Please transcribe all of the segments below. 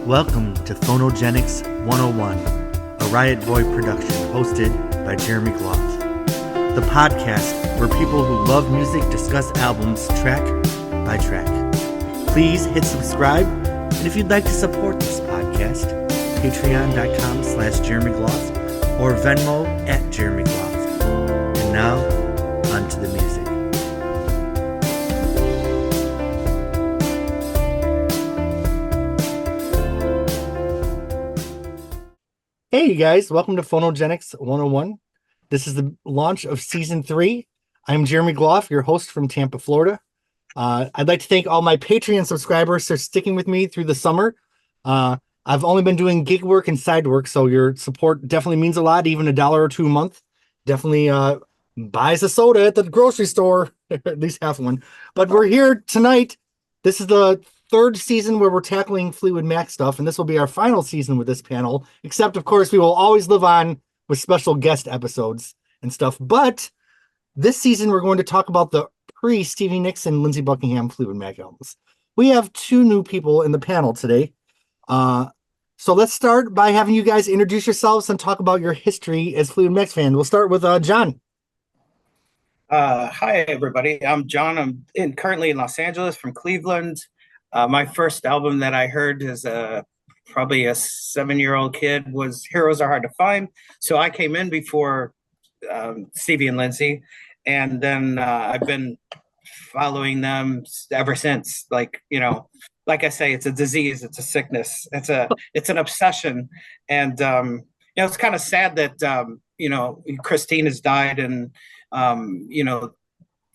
Welcome to Phonogenics 101, a Riotboy production hosted by Jeremy Gloff. The podcast where people who love music discuss albums track by track. Please hit subscribe, and if you'd like to support this podcast, patreon.com/Jeremy Gloff or Venmo @Jeremy Gloff. And now, on to the music. Hey, you guys, welcome to Phonogenics 101. This is the launch of Season 3. I'm Jeremy Gloff, your host from Tampa, Florida. I'd like to thank all my Patreon subscribers for sticking with me through the summer. I've only been doing gig work and side work, so your support definitely means a lot, even $1 or $2 a month. Definitely buys a soda at the grocery store, at least half one. But we're here tonight. This is the third season where we're tackling Fleetwood Mac stuff, and this will be our final season with this panel, except, of course, we will always live on with special guest episodes and stuff. But this season, we're going to talk about the pre-Stevie Nicks and Lindsey Buckingham Fleetwood Mac albums. We have two new people in the panel today. So let's start by having you guys introduce yourselves and talk about your history as Fleetwood Mac fans. We'll start with John. Hi, everybody. I'm John. I'm currently in Los Angeles from Cleveland. My first album that I heard as probably a 7-year-old kid was Heroes Are Hard to Find. So I came in before Stevie and Lindsey, and then I've been following them ever since. Like I say, it's a disease, it's a sickness, it's an obsession. And it's kind of sad that Christine has died, and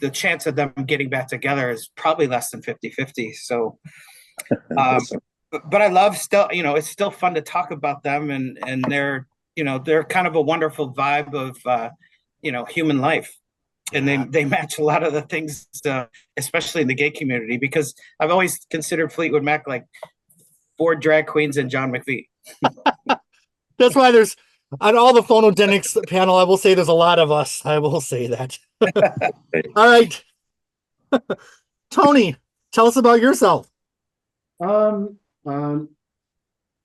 the chance of them getting back together is probably less than 50-50. So, but I love still, it's still fun to talk about them, and they're kind of a wonderful vibe of, human life. And they match a lot of the things, especially in the gay community, because I've always considered Fleetwood Mac like 4 drag queens and John McVie. That's why there's, on all the Phonogenics panel, I will say there's a lot of us. I will say that. All right. Tony, tell us about yourself. Tony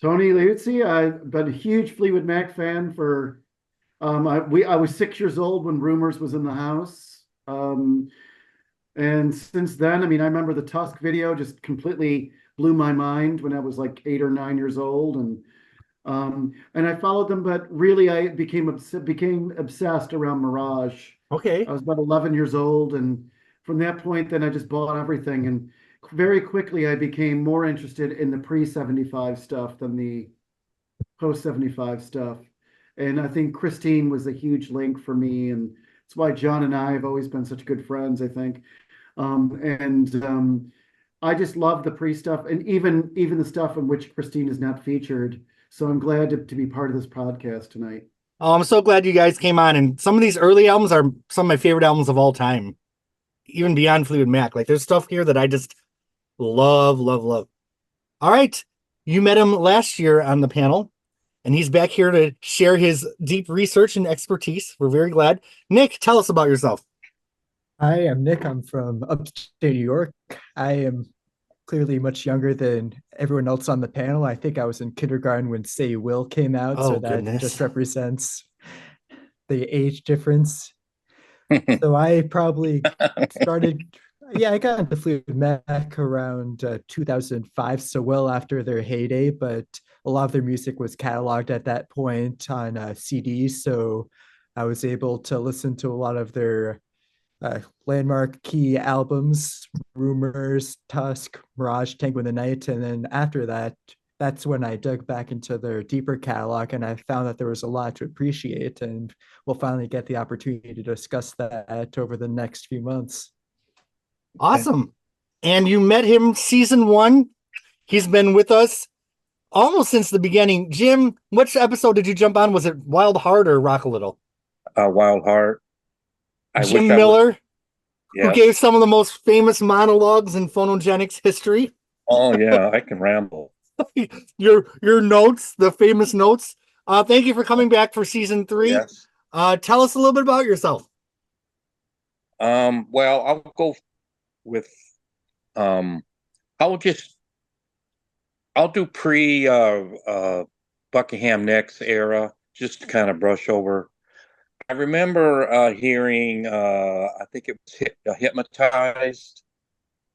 Liuzzi. I've been a huge Fleetwood Mac fan for I was 6 years old when Rumors was in the house. And since then, I remember the Tusk video just completely blew my mind when I was like 8 or 9 years old, and I followed them, but really I became obsessed around Mirage. Okay. I was about 11 years old, and from that point, then I just bought everything. And very quickly, I became more interested in the pre-75 stuff than the post-75 stuff. And I think Christine was a huge link for me, and that's why John and I have always been such good friends, I think. I just love the pre-stuff, and even the stuff in which Christine is not featured. So I'm glad to be part of this podcast tonight. Oh, I'm so glad you guys came on. And some of these early albums are some of my favorite albums of all time, even beyond Fleetwood Mac. Like, there's stuff here that I just love, love, love. All right. You met him last year on the panel, and he's back here to share his deep research and expertise. We're very glad. Nick, tell us about yourself. Hi, I'm Nick. I'm from upstate New York. I am clearly much younger than everyone else on the panel. I think I was in kindergarten when Say You Will came out, so that goodness. Just represents the age difference. So I probably started, I got into Fleetwood Mac around 2005, so well after their heyday, but a lot of their music was cataloged at that point on CDs, so I was able to listen to a lot of their landmark key albums, Rumors, Tusk, Mirage, Tango in the Night. And then after that, that's when I dug back into their deeper catalog, and I found that there was a lot to appreciate, and we'll finally get the opportunity to discuss that over the next few months. Awesome. And you met him season 1. He's been with us almost since the beginning. Jim, which episode did you jump on? Was it Wild Heart or Rock a Little? Wild Heart. Jim Miller, who gave some of the most famous monologues in Phonogenics history. Oh yeah, I can ramble. your notes, the famous notes. Thank you for coming back for season 3. Yes. Tell us a little bit about yourself. Well, I'll go with I'll just I'll do pre Buckingham Nicks era, just to kind of brush over. I remember hearing, I think it was Hypnotized,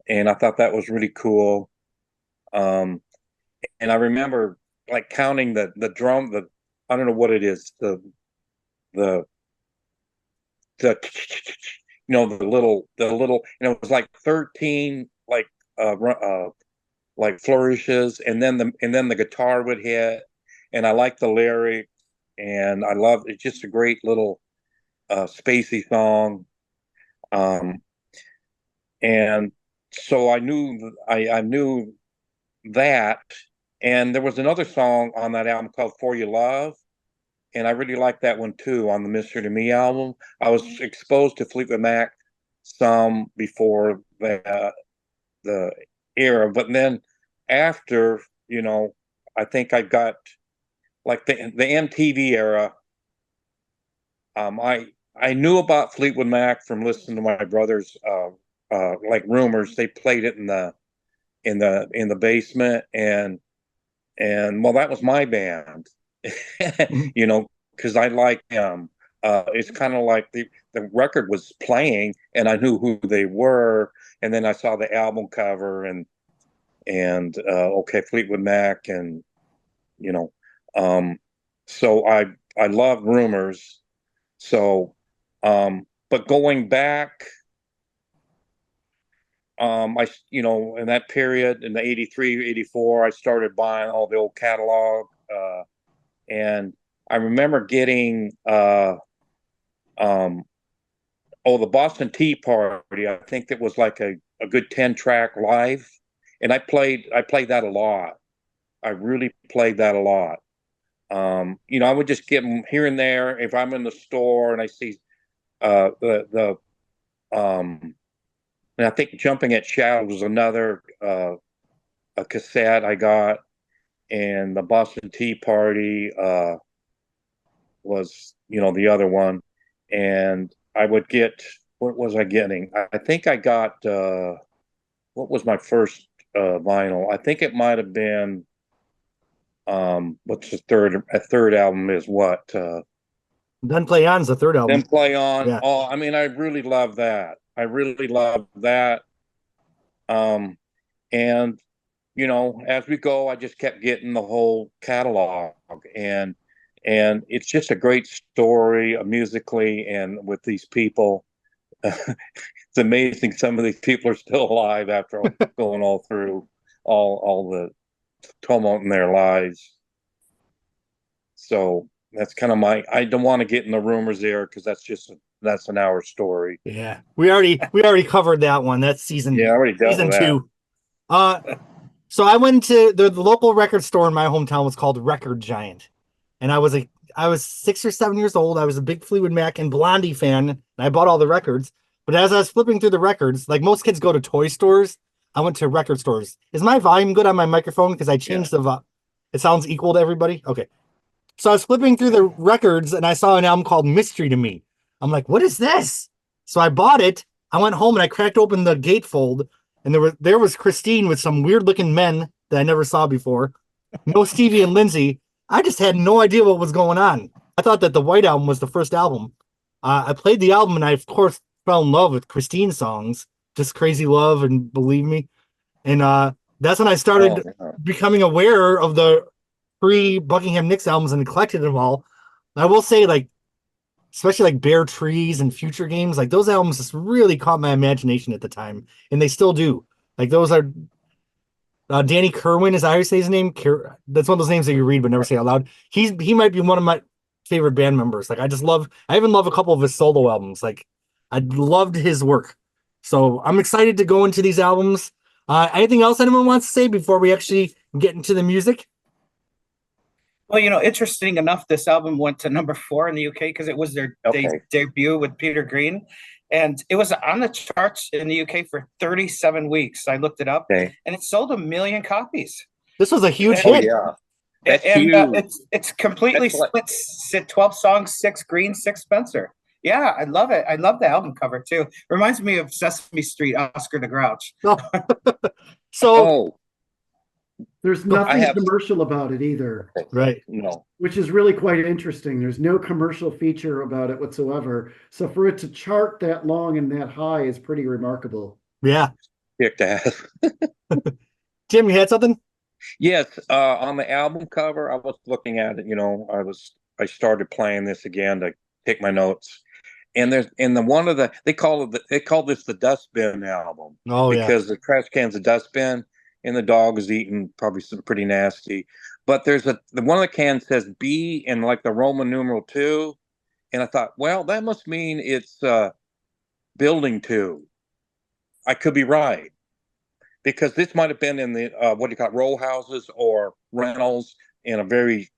and I thought that was really cool. And I remember like counting the drum, I don't know what it is, the the little, and it was like 13 like flourishes, and then the guitar would hit, and I like the lyric, and I love it's just a great little spacey song. Um, and so I knew that, and there was another song on that album called For Your Love, and I really liked that one too on the Mystery to Me album. I was exposed to Fleetwood Mac some before the era, but then after, I think I got like the MTV era. I knew about Fleetwood Mac from listening to my brothers, like Rumors. They played it in the basement, and well, that was my band, because I like them. It's kind of like the record was playing, and I knew who they were, and then I saw the album cover, and okay, Fleetwood Mac, and so I love Rumors. So, but going back, in that period in the 83, 84, I started buying all the old catalog. And I remember getting, the Boston Tea Party. I think that was like a good 10-track live. And I played that a lot. I really played that a lot. I would just get them here and there. If I'm in the store and I see, and I think Jumping at Shadows was another a cassette I got, and the Boston Tea Party was the other one, and I would get, what was I getting? I think I got what was my first vinyl? I think it might have been what's a third album is what? Then Play On's the third album. Then Play On. Yeah. Oh, I mean, I really love that. I really love that. And as we go, I just kept getting the whole catalog, and it's just a great story musically, and with these people. It's amazing some of these people are still alive after going all through all the tumult in their lives. So that's kind of I don't want to get in the Rumors there, because that's an hour story. Yeah, we already covered that one. That's season. Yeah, I already dealt season with that. 2. So I went to the local record store in my hometown was called Record Giant, and I was 6 or 7 years old. I was a big Fleetwood Mac and Blondie fan, and I bought all the records. But as I was flipping through the records, like most kids go to toy stores, I went to record stores. Is my volume good on my microphone? Because I changed the it sounds equal to everybody. Okay. So I was flipping through the records and I saw an album called Mystery to Me. I'm like, what is this? So I bought it. I went home and I cracked open the gatefold, and there was Christine with some weird looking men that I never saw before. No Stevie and Lindsay. I just had no idea what was going on. I thought that the White Album was the first album. I played the album, and I of course fell in love with Christine's songs, just Crazy Love and Believe Me. And that's when I started becoming aware of the pre-Buckingham Nicks albums and collected them all. I will say, like, especially like Bare Trees and Future Games, like those albums just really caught my imagination at the time, and they still do. Like those are Danny Kerwin, is that how you say his name? That's one of those names that you read but never say out loud. He might be one of my favorite band members. Like I even love a couple of his solo albums. Like I loved his work. So I'm excited to go into these albums. Anything else anyone wants to say before we actually get into the music? Well, interesting enough, this album went to number 4 in the UK because it was their debut with Peter Green. And it was on the charts in the UK for 37 weeks. I looked it up, and it sold 1 million copies. This was a huge hit. Yeah. That's huge. It's completely split. 12 songs, 6 Green, 6 Spencer. Yeah, I love it. I love the album cover too. Reminds me of Sesame Street, Oscar the Grouch. So There's No, nothing have- commercial about it either, Right. No. which is really quite interesting. There's no commercial feature about it whatsoever. So for it to chart that long and that high is pretty remarkable. Yeah. Kicked ass. Jim, you had something? Yes, on the album cover, I was looking at it, I started playing this again to take my notes. And there's in the one of the they call this the dustbin album Oh, yeah. because the trash can's a dustbin and the dog is eating probably some pretty nasty. But there's the one of the cans says B in like the Roman numeral 2, and I thought, well, that must mean it's building 2. I could be right because this might have been in the what do you call it, row houses or rentals in a very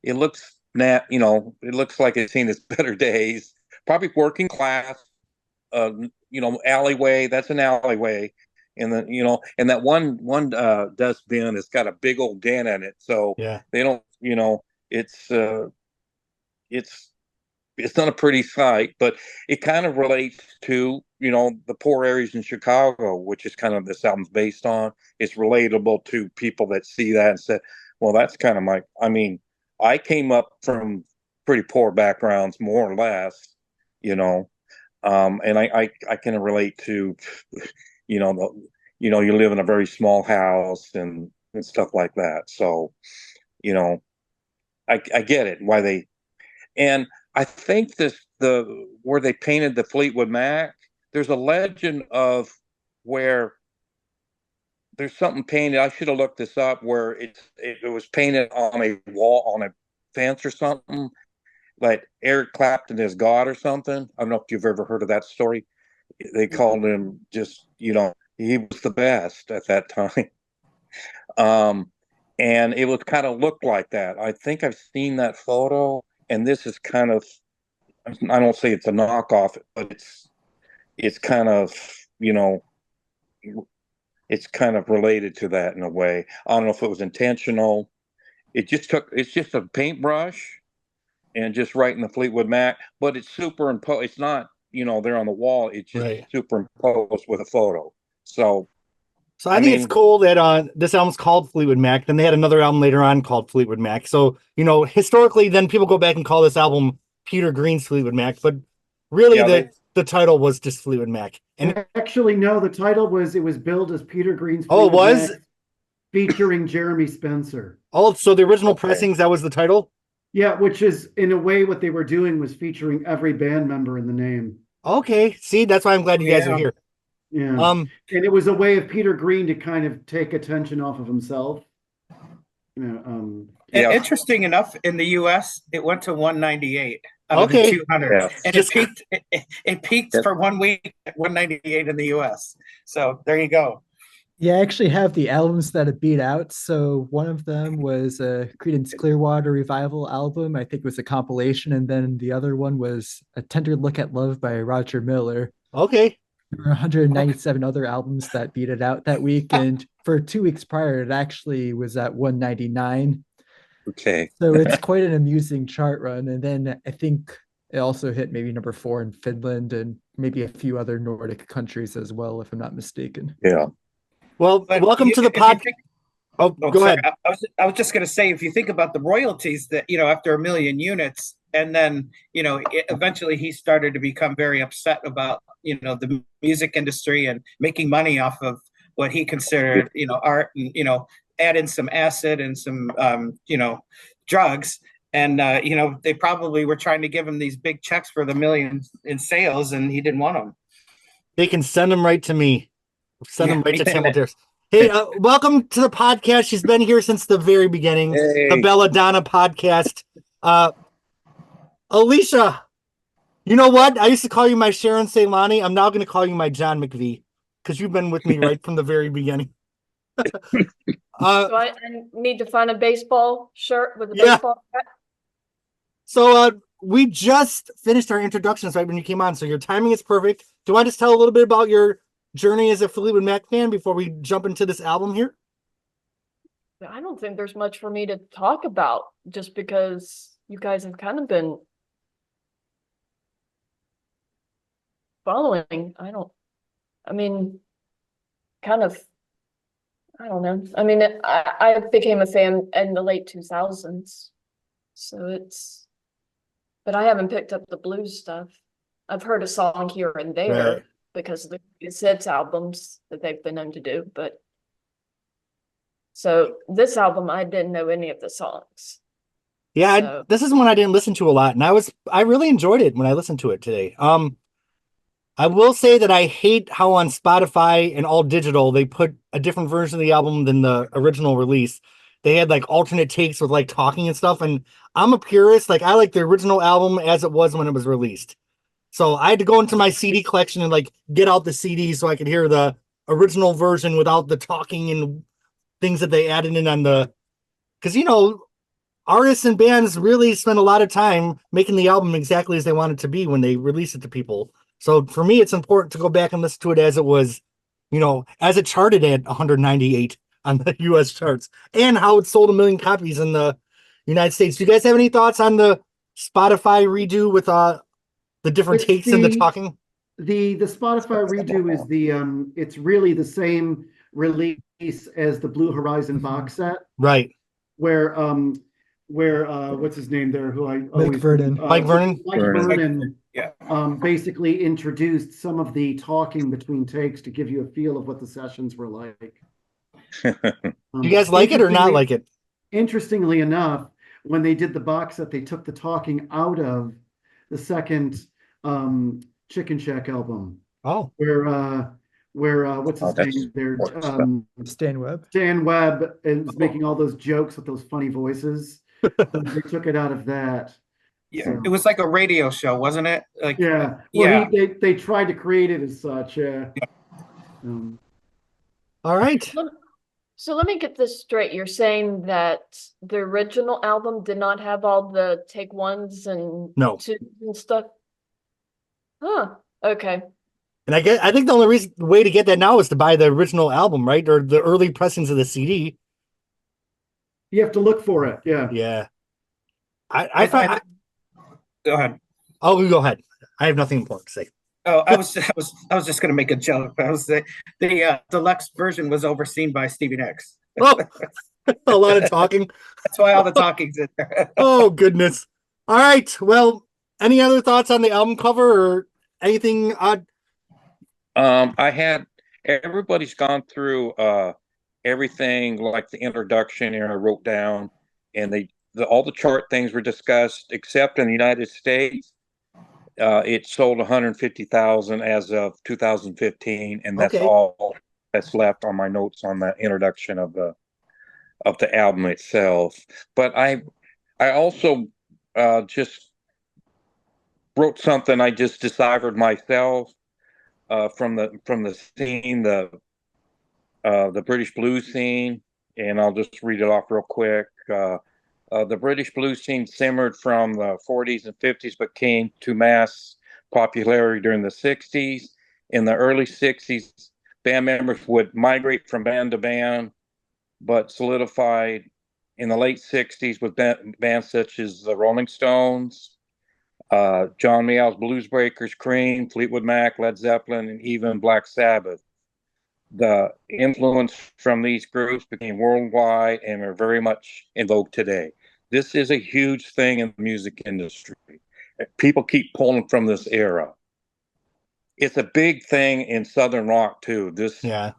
it looks it looks like it's seen its better days, probably working class, alleyway. That's an alleyway, and then and that one dustbin has got a big old dent in it, so Yeah. they don't, it's it's it's not a pretty sight, but it kind of relates to the poor areas in Chicago, which is kind of this album's based on. It's relatable to people that see that and say, well, that's kind of I came up from pretty poor backgrounds, more or less, and I can relate to, you live in a very small house and stuff like that. So, I get it why they, and I think where they painted the Fleetwood Mac, there's a legend of where there's something painted. I should have looked this up where it was painted on a wall, on a fence or something, like Eric Clapton is God or something. I don't know if you've ever heard of that story. They called him just, he was the best at that time. And it was kind of looked like that. I think I've seen that photo, and this is kind of, I don't say it's a knockoff, but it's kind of, it's kind of related to that in a way. I don't know if it was intentional. It's just a paintbrush and just writing the Fleetwood Mac, but it's superimposed. It's not, there on the wall. It's just Right. superimposed with a photo. So I think it's cool that this album's called Fleetwood Mac. Then they had another album later on called Fleetwood Mac. So, historically, then people go back and call this album Peter Green's Fleetwood Mac, but really the title was just Fleetwood Mac. And actually, no, the title was billed as Peter Green's oh, it Fleetwood was Mac, featuring Jeremy Spencer. Oh, so the original pressings, that was the title? Yeah, which is in a way what they were doing was featuring every band member in the name. Okay. See, that's why I'm glad you guys are here. Yeah. And it was a way of Peter Green to kind of take attention off of himself. Interesting enough, in the US, it went to 198 out of the 200. Yeah. And it peaked for 1 week at 198 in the US. So there you go. Yeah, I actually have the albums that it beat out. So one of them was a Creedence Clearwater Revival album. I think it was a compilation. And then the other one was A Tender Look at Love by Roger Miller. Okay. There were 197 other albums that beat it out that week. And for 2 weeks prior, it actually was at 199. Okay. So it's quite an amusing chart run. And then I think it also hit maybe number 4 in Finland and maybe a few other Nordic countries as well, if I'm not mistaken. Yeah. Well, welcome to the podcast. Go ahead. I was just going to say, if you think about the royalties that, after 1 million units, and then, eventually he started to become very upset about, the music industry and making money off of what he considered, art, and, add in some acid and some, drugs. And, they probably were trying to give him these big checks for the millions in sales, and he didn't want them. They can send them right to me. Send them right to Tampa Terrace. Hey, welcome to the podcast. She's been here since the very beginning. Hey. The Belladonna podcast. Alicia, you know what? I used to call you my Sharon Ceylani. I'm now going to call you my John McVie because you've been with me right from the very beginning. Do I need to find a baseball shirt with a baseball hat? So we just finished our introductions right when you came on, so your timing is perfect. Do you want to just tell a little bit about your journey as a Fleetwood Mac fan before we jump into this album here? I don't think there's much for me to talk about, just because you guys have kind of been following. I don't know. I mean, I became a fan in the late 2000s. So but I haven't picked up the blues stuff. I've heard a song here and Right. there because of the greatest hits albums that they've been known to do. But so this album, I didn't know any of the songs. Yeah, So- this is one I didn't listen to a lot, and I really enjoyed it when I listened to it today. I will say that I hate how on Spotify and all digital they put a different version of the album than the original release. They had like alternate takes with like talking and stuff, and I'm a purist. Like I like the original album as it was when it was released. So I had to go into my CD collection and like get out the CD so I could hear the original version without the talking and things that they added in on the, because artists and bands really spend a lot of time making the album exactly as they want it to be when they release it to people. So for me, it's important to go back and listen to it as it was, as it charted at 198 on the US charts and how it sold 1 million copies in the United States. Do you guys have any thoughts on the Spotify redo with the different It's takes in the talking? The Spotify redo is it's really the same release as the Blue Horizon box set, Right. where what's his name there, who I Mike always Vernon. Mike Vernon? Mike Vernon Yeah. basically introduced some of the talking between takes to give you a feel of what the sessions were like. Do you guys like it or not like it? Interestingly enough, when they did the box set, they took the talking out of the second Chicken Shack album, Oh, where what's his name there? Stan Webb. Dan Webb is making all those jokes with those funny voices. They took it out of that. Yeah, So- it was like a radio show, wasn't it? Like, Yeah. Well, yeah. they tried to create it as such. Yeah. all right. So let me get this straight. You're saying that the original album did not have all the take ones and No. twos and stuff? Huh. Okay. And I think the only way to get that now is to buy the original album, right? Or the early pressings of the CD. You have to look for it. Yeah. Yeah. I find. Go ahead. Oh, you go ahead. I have nothing important to say. Oh, I was just gonna make a joke. I was the deluxe version was overseen by Stevie Nicks. Oh, a lot of talking. That's why all the talking's in there. Oh, goodness. All right. Well, any other thoughts on the album cover or anything odd? Everybody's gone through everything like the introduction, and I wrote down, and all the chart things were discussed, except in the United States. It sold 150,000 as of 2015, and that's Okay. all that's left on my notes on the introduction of the album itself. But I also just wrote something I just deciphered myself from the scene, the British blues scene, and I'll just read it off real quick. The British blues scene simmered from the 40s and 50s, but came to mass popularity during the 60s. In the early 60s, band members would migrate from band to band, but solidified in the late 60s with bands such as the Rolling Stones, John Mayall's Blues Breakers, Cream, Fleetwood Mac, Led Zeppelin, and even Black Sabbath. The influence from these groups became worldwide and are very much in vogue today. This is a huge thing in the music industry. People keep pulling from this era. It's a big thing in Southern rock too. Yeah.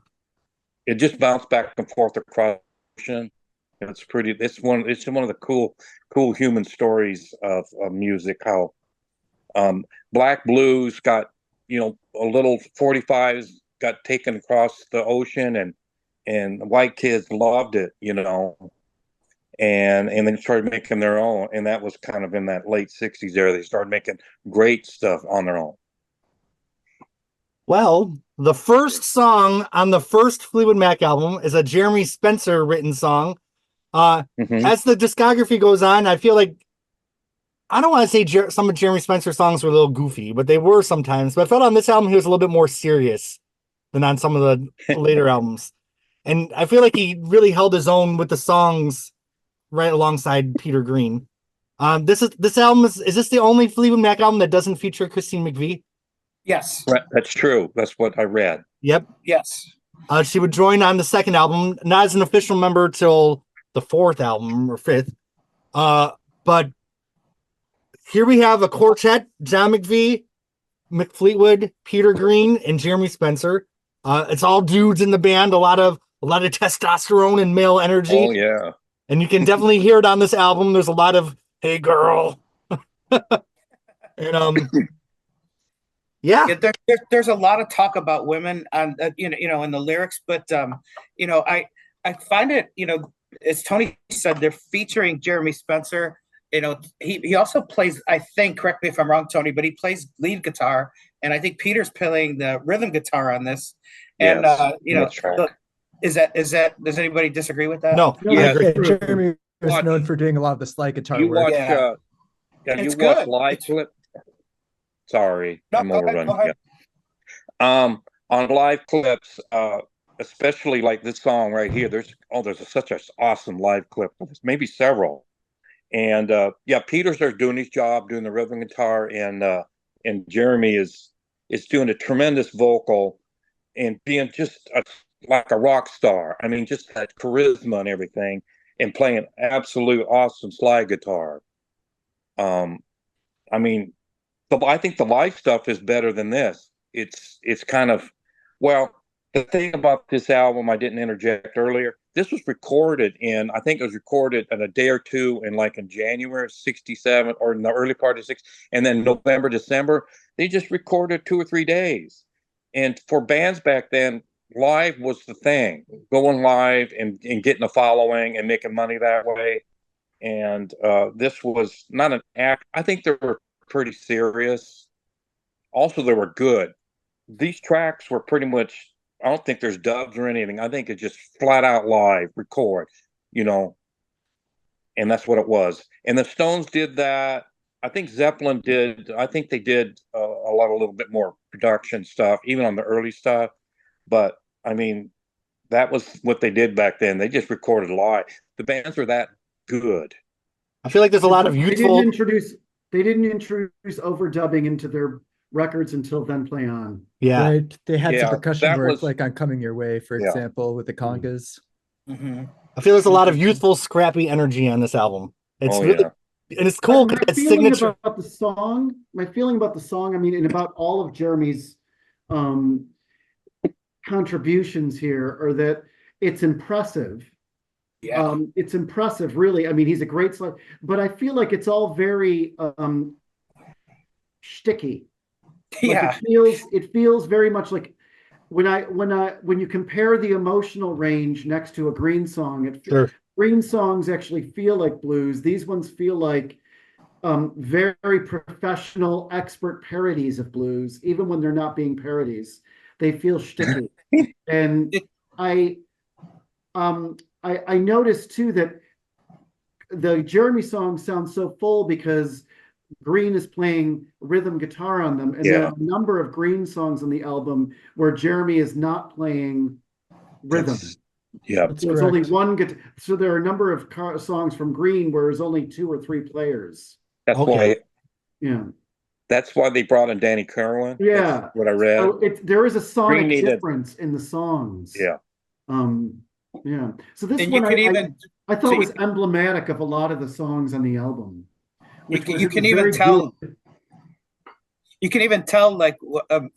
It just bounced back and forth across the ocean. It's one of the cool human stories of music. How black blues got, a little 45s got taken across the ocean, and white kids loved it, and then started making their own. And that was kind of in that late 60s era. They started making great stuff on their own. Well, the first song on the first Fleetwood Mac album is a Jeremy Spencer written song. As the discography goes on, I feel like I don't want to say some of Jeremy Spencer's songs were a little goofy, but they were sometimes. But I felt on this album he was a little bit more serious than on some of the later albums. And I feel like he really held his own with the songs right alongside Peter Green. This album is this the only Fleetwood Mac album that doesn't feature Christine McVie? Yes. Right, that's true. That's what I read. Yep. Yes. She would join on the second album, not as an official member till the fourth album or fifth. But here we have a quartet: John McVie, Fleetwood, Peter Green, and Jeremy Spencer. It's all dudes in the band. A lot of testosterone and male energy. Oh yeah. And you can definitely hear it on this album. There's a lot of "Hey girl," and yeah. There's a lot of talk about women on in the lyrics, but I find it, as Tony said, they're featuring Jeremy Spencer. He also plays, I think, correct me if I'm wrong, Tony, but he plays lead guitar, and I think Peter's playing the rhythm guitar on this. And Yes, does anybody disagree with that? No, No, I Yeah. agree. Jeremy was known for doing a lot of the slide guitar You work. watch, Yeah. you It's watch good. live clip. Sorry, No, I'm go ahead, overrunning. go ahead. Yeah. On live clips, especially like this song right here, there's such an awesome live clip. There's maybe several, and Peter's there doing his job, doing the rhythm guitar, and Jeremy is doing a tremendous vocal and being just like a rock star. I mean, just that charisma and everything, and playing absolute awesome slide guitar. I mean, I think the live stuff is better than this. It's kind of, well, the thing about this album I didn't interject earlier. This was recorded I think it was recorded in a day or two in January of '67 or in the early part of '6, and then November, December, they just recorded 2 or 3 days. And for bands back then, live was the thing, going live and getting a following and making money that way. And this was not an act. I think they were pretty serious. Also, they were good. These tracks were pretty much, I don't think there's dubs or anything. I think it's just flat out live, record, and that's what it was. And the Stones did that. I think Zeppelin did. I think they did a little bit more production stuff, even on the early stuff. But I mean, that was what they did back then. They just recorded live. The bands were that good. I feel like there's a lot of They youthful. didn't introduce overdubbing into their records until Then Play On. Yeah, Right. They had some Yeah, percussion that work, was- like on Coming Your Way, for Yeah. example, with the congas. Mm-hmm. I feel there's a lot of youthful, scrappy energy on this album. It's really, and it's cool because My it's feeling signature. about the song, I mean, and about all of Jeremy's contributions here, are that it's impressive. Yeah. It's impressive, really. I mean, he's a great slide, but I feel like it's all very shticky. Yeah. It feels very much like when you compare the emotional range next to a Green song, Sure. Green songs actually feel like blues. These ones feel like very professional, expert parodies of blues, even when they're not being parodies. They feel shticky. And I noticed too that the Jeremy songs sound so full because Green is playing rhythm guitar on them, and there are a number of Green songs on the album where Jeremy is not playing rhythm. Yeah, So it's only one guitar. So there are a number of songs from Green where there's only 2 or 3 players. that's Okay. why. Yeah, That's why they brought in Danny Carlin. Yeah. That's what I read. so there is a sonic Green needed- difference in the songs. Yeah. Yeah. So this And one you can even I thought so was emblematic of a lot of the songs on the album. you which was- can it was even very tell. good. You can even tell, like, when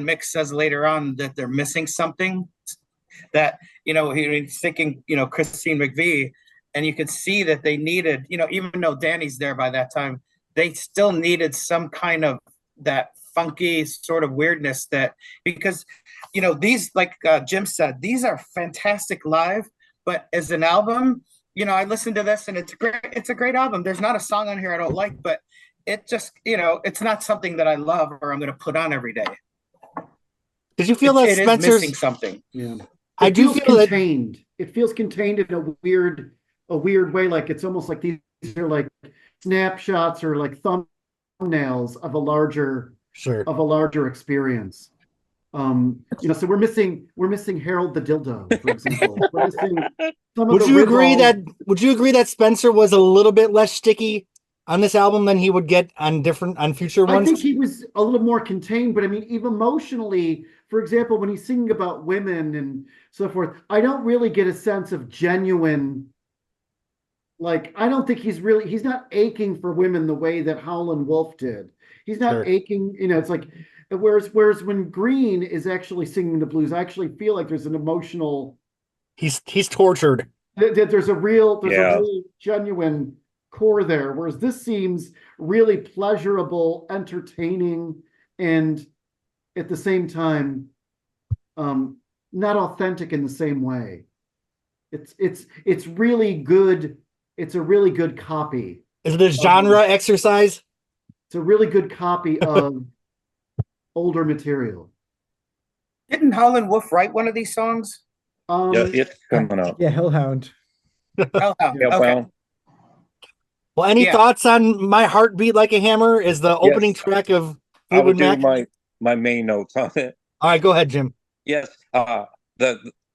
Mick says later on that they're missing something, that, he's thinking, Christine McVie, and you could see that they needed, even though Danny's there by that time, they still needed some kind of that funky sort of weirdness because, these, like Jim said, these are fantastic live, but as an album, I listened to this and it's a great album. There's not a song on here I don't like, but it just, it's not something that I love or I'm going to put on every day. Did you feel that It is Spencer's? missing something. Yeah. I It do feels feel that. contained. It feels contained in a weird way. Like it's almost like these are like snapshots or like thumbnails of a larger Sure. experience. So we're missing Harold the Dildo, for example. We're missing some of Would the you agree rhythm. that? Would you agree that Spencer was a little bit less sticky on this album than he would get on future I ones? think he was a little more contained, but I mean, even emotionally, for example, when he's singing about women and so forth, I don't really get a sense of genuine, like, I don't think he's not aching for women the way that Howlin' Wolf did. He's not Sure. aching, it's like, whereas when Green is actually singing the blues, I actually feel like there's an emotional, He's tortured. there's a Yeah. real genuine core there, whereas this seems really pleasurable, entertaining, and at the same time, not authentic in the same way. It's really good. It's a really good copy. Is it a genre exercise? It's a really good copy of older material. Didn't Howlin' Wolf write one of these songs? Yeah, it's coming up. Yeah, Hellhound. Hellhound. Yeah, Okay. well, Well, any Yeah. thoughts on My Heart Beat Like a Hammer? Is the opening Yes. track of I will Fleetwood do Mac? my main notes on it. All right, go ahead, Jim. Yes, I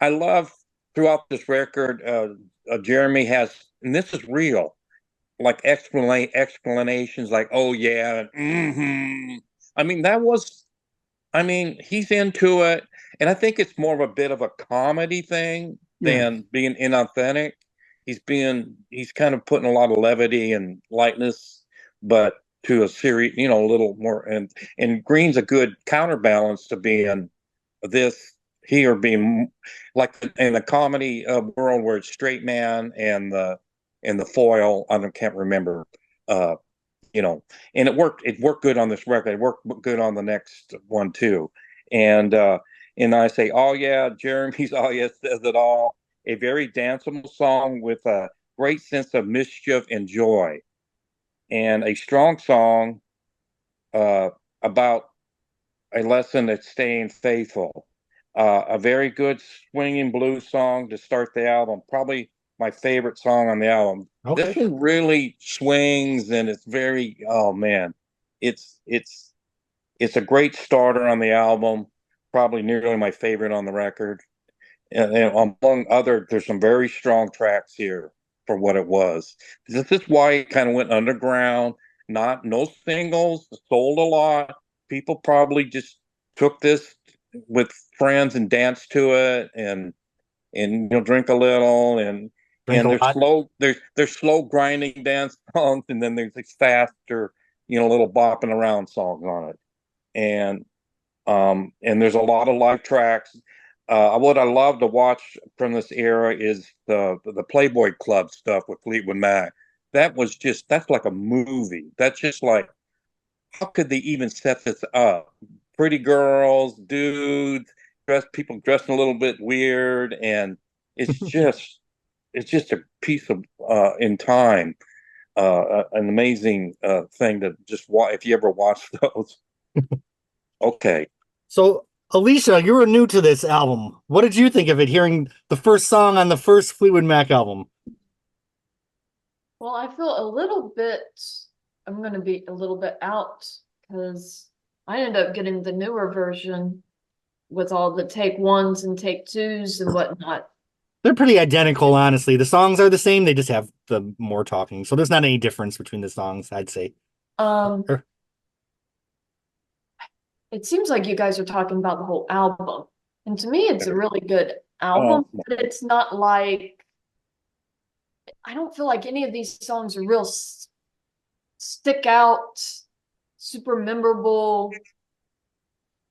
love throughout this record. Jeremy has, and this is real, like explanations, like "oh yeah," I mean, he's into it, and I think it's more of a bit of a comedy thing than being inauthentic. He's kind of putting a lot of levity and lightness, but to a serious, a little more. And Green's a good counterbalance to being this here being like in the comedy world where it's straight man and the foil. Can't remember. Uh, and it worked good on this record. It worked good on the next one too. And I say, oh yeah, Jeremy's oh yeah says it all. A very danceable song with a great sense of mischief and joy, and a strong song about a lesson at staying faithful. A very good swinging blues song to start the album. Probably my favorite song on the album. Okay. This one really swings, and it's very, oh man, it's a great starter on the album. Probably nearly my favorite on the record. And among other, there's some very strong tracks here for what it was. This is why it kind of went underground. No singles, sold a lot. People probably just took this with friends and danced to it, and drink a little, and Drink a lot. there's slow grinding dance songs, and then there's these faster, little bopping around songs on it. And there's a lot of live tracks. What I love to watch from this era is the Playboy Club stuff with Fleetwood Mac. That's like a movie. That's just like, how could they even set this up? Pretty girls, dudes, people dressing a little bit weird, and it's just a piece of in time, an amazing thing to just watch if you ever watch those. Okay. So, Alicia, you were new to this album. What did you think of it, hearing the first song on the first Fleetwood Mac album? Well, I feel a little bit, I'm going to be a little bit out because I ended up getting the newer version with all the take ones and take twos and whatnot. They're pretty identical, honestly. The songs are the same, they just have the more talking. So there's not any difference between the songs, I'd say. Sure. It seems like you guys are talking about the whole album. And to me, it's a really good album, but it's not like, I don't feel like any of these songs are real stick out, super memorable.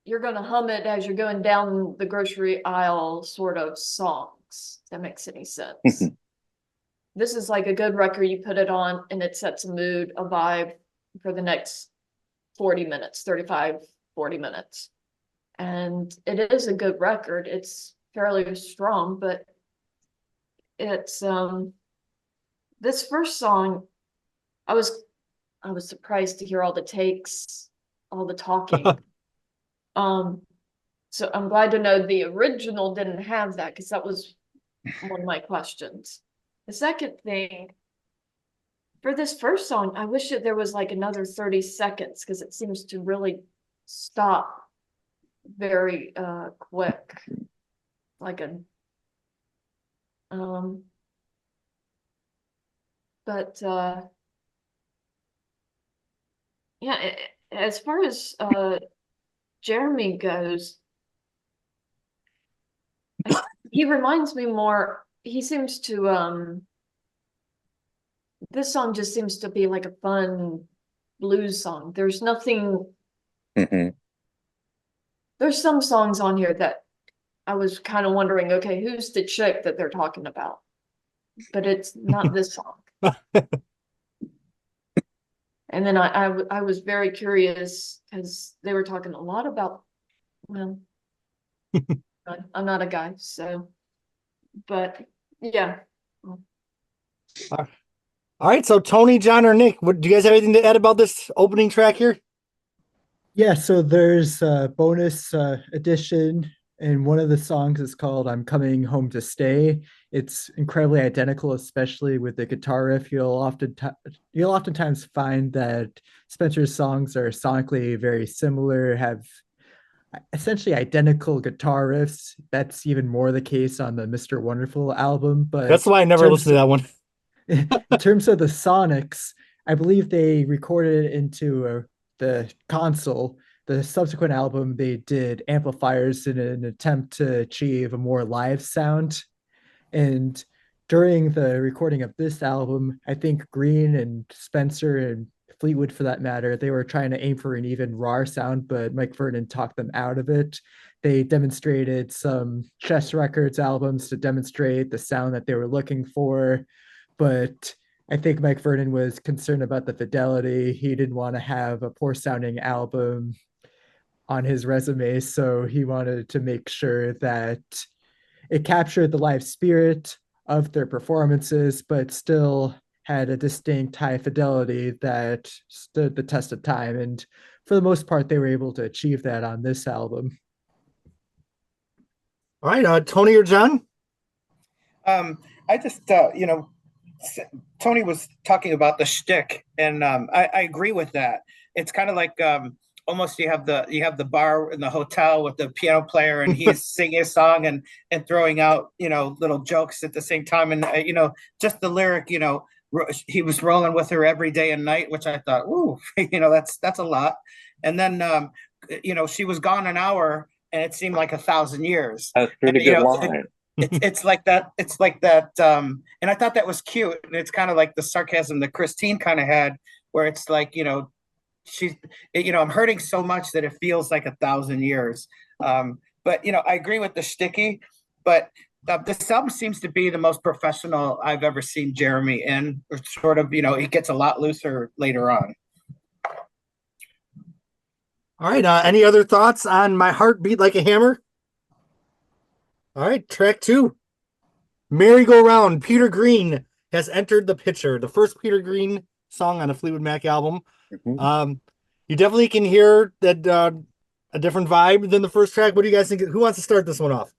You're going to hum it as you're going down the grocery aisle sort of songs. If that makes any sense. This is like a good record. You put it on and it sets a mood, a vibe for the next 40 minutes, 35, 40 minutes. And it is a good record. It's fairly strong, but it's this first song, I was surprised to hear all the takes, all the talking. So I'm glad to know the original didn't have that, because that was one of my questions. The second thing, for this first song, I wish that there was like another 30 seconds, because it seems to really stop very quick. Like a but Yeah, as far as Jeremy goes, he reminds me more. He seems to this song just seems to be like a fun blues song. There's nothing. Hmm. There's some songs on here that I was kind of wondering, okay, who's the chick that they're talking about? But it's not this song. And then I was very curious because they were talking a lot about, well, I'm not a guy, so, but yeah. All right, so Tony, John, or Nick, do you guys have anything to add about this opening track here? Yeah, so there's a bonus edition, and one of the songs is called "I'm Coming Home to Stay." It's incredibly identical, especially with the guitar riff. You'll oftentimes find that Spencer's songs are sonically very similar, have essentially identical guitar riffs. That's even more the case on the Mr. Wonderful album. But That's why I never listened to that one. in terms of the sonics, I believe they recorded it into the console. The subsequent album, they did amplifiers in an attempt to achieve a more live sound. And during the recording of this album, I think Green and Spencer and Fleetwood, for that matter, they were trying to aim for an even raw sound, but Mike Vernon talked them out of it. They demonstrated some Chess Records albums to demonstrate the sound that they were looking for, but I think Mike Vernon was concerned about the fidelity. He didn't want to have a poor sounding album on his resume, so he wanted to make sure that it captured the live spirit of their performances, but still had a distinct high fidelity that stood the test of time. And for the most part, they were able to achieve that on this album. All right, Tony or John? I just, Tony was talking about the shtick, and I agree with that. It's kind of like almost you have the bar in the hotel with the piano player, and he's singing a song and throwing out little jokes at the same time, and just the lyric, he was rolling with her every day and night, which I thought, ooh, that's a lot. And then she was gone an hour, and it seemed like 1,000 years. That's a pretty good line. It's like that. It's like that. And I thought that was cute. And it's kind of like the sarcasm that Christine kind of had, where it's like, I'm hurting so much that it feels like 1,000 years. But I agree with the sticky, but this album seems to be the most professional I've ever seen Jeremy in. Or sort of, he gets a lot looser later on. All right, any other thoughts on My Heart Beat Like a Hammer? All right, track 2. Merry-Go-Round. Peter Green has entered the picture. The first Peter Green song on a Fleetwood Mac album. Mm-hmm. You definitely can hear that a different vibe than the first track. What do you guys think? Who wants to start this one off?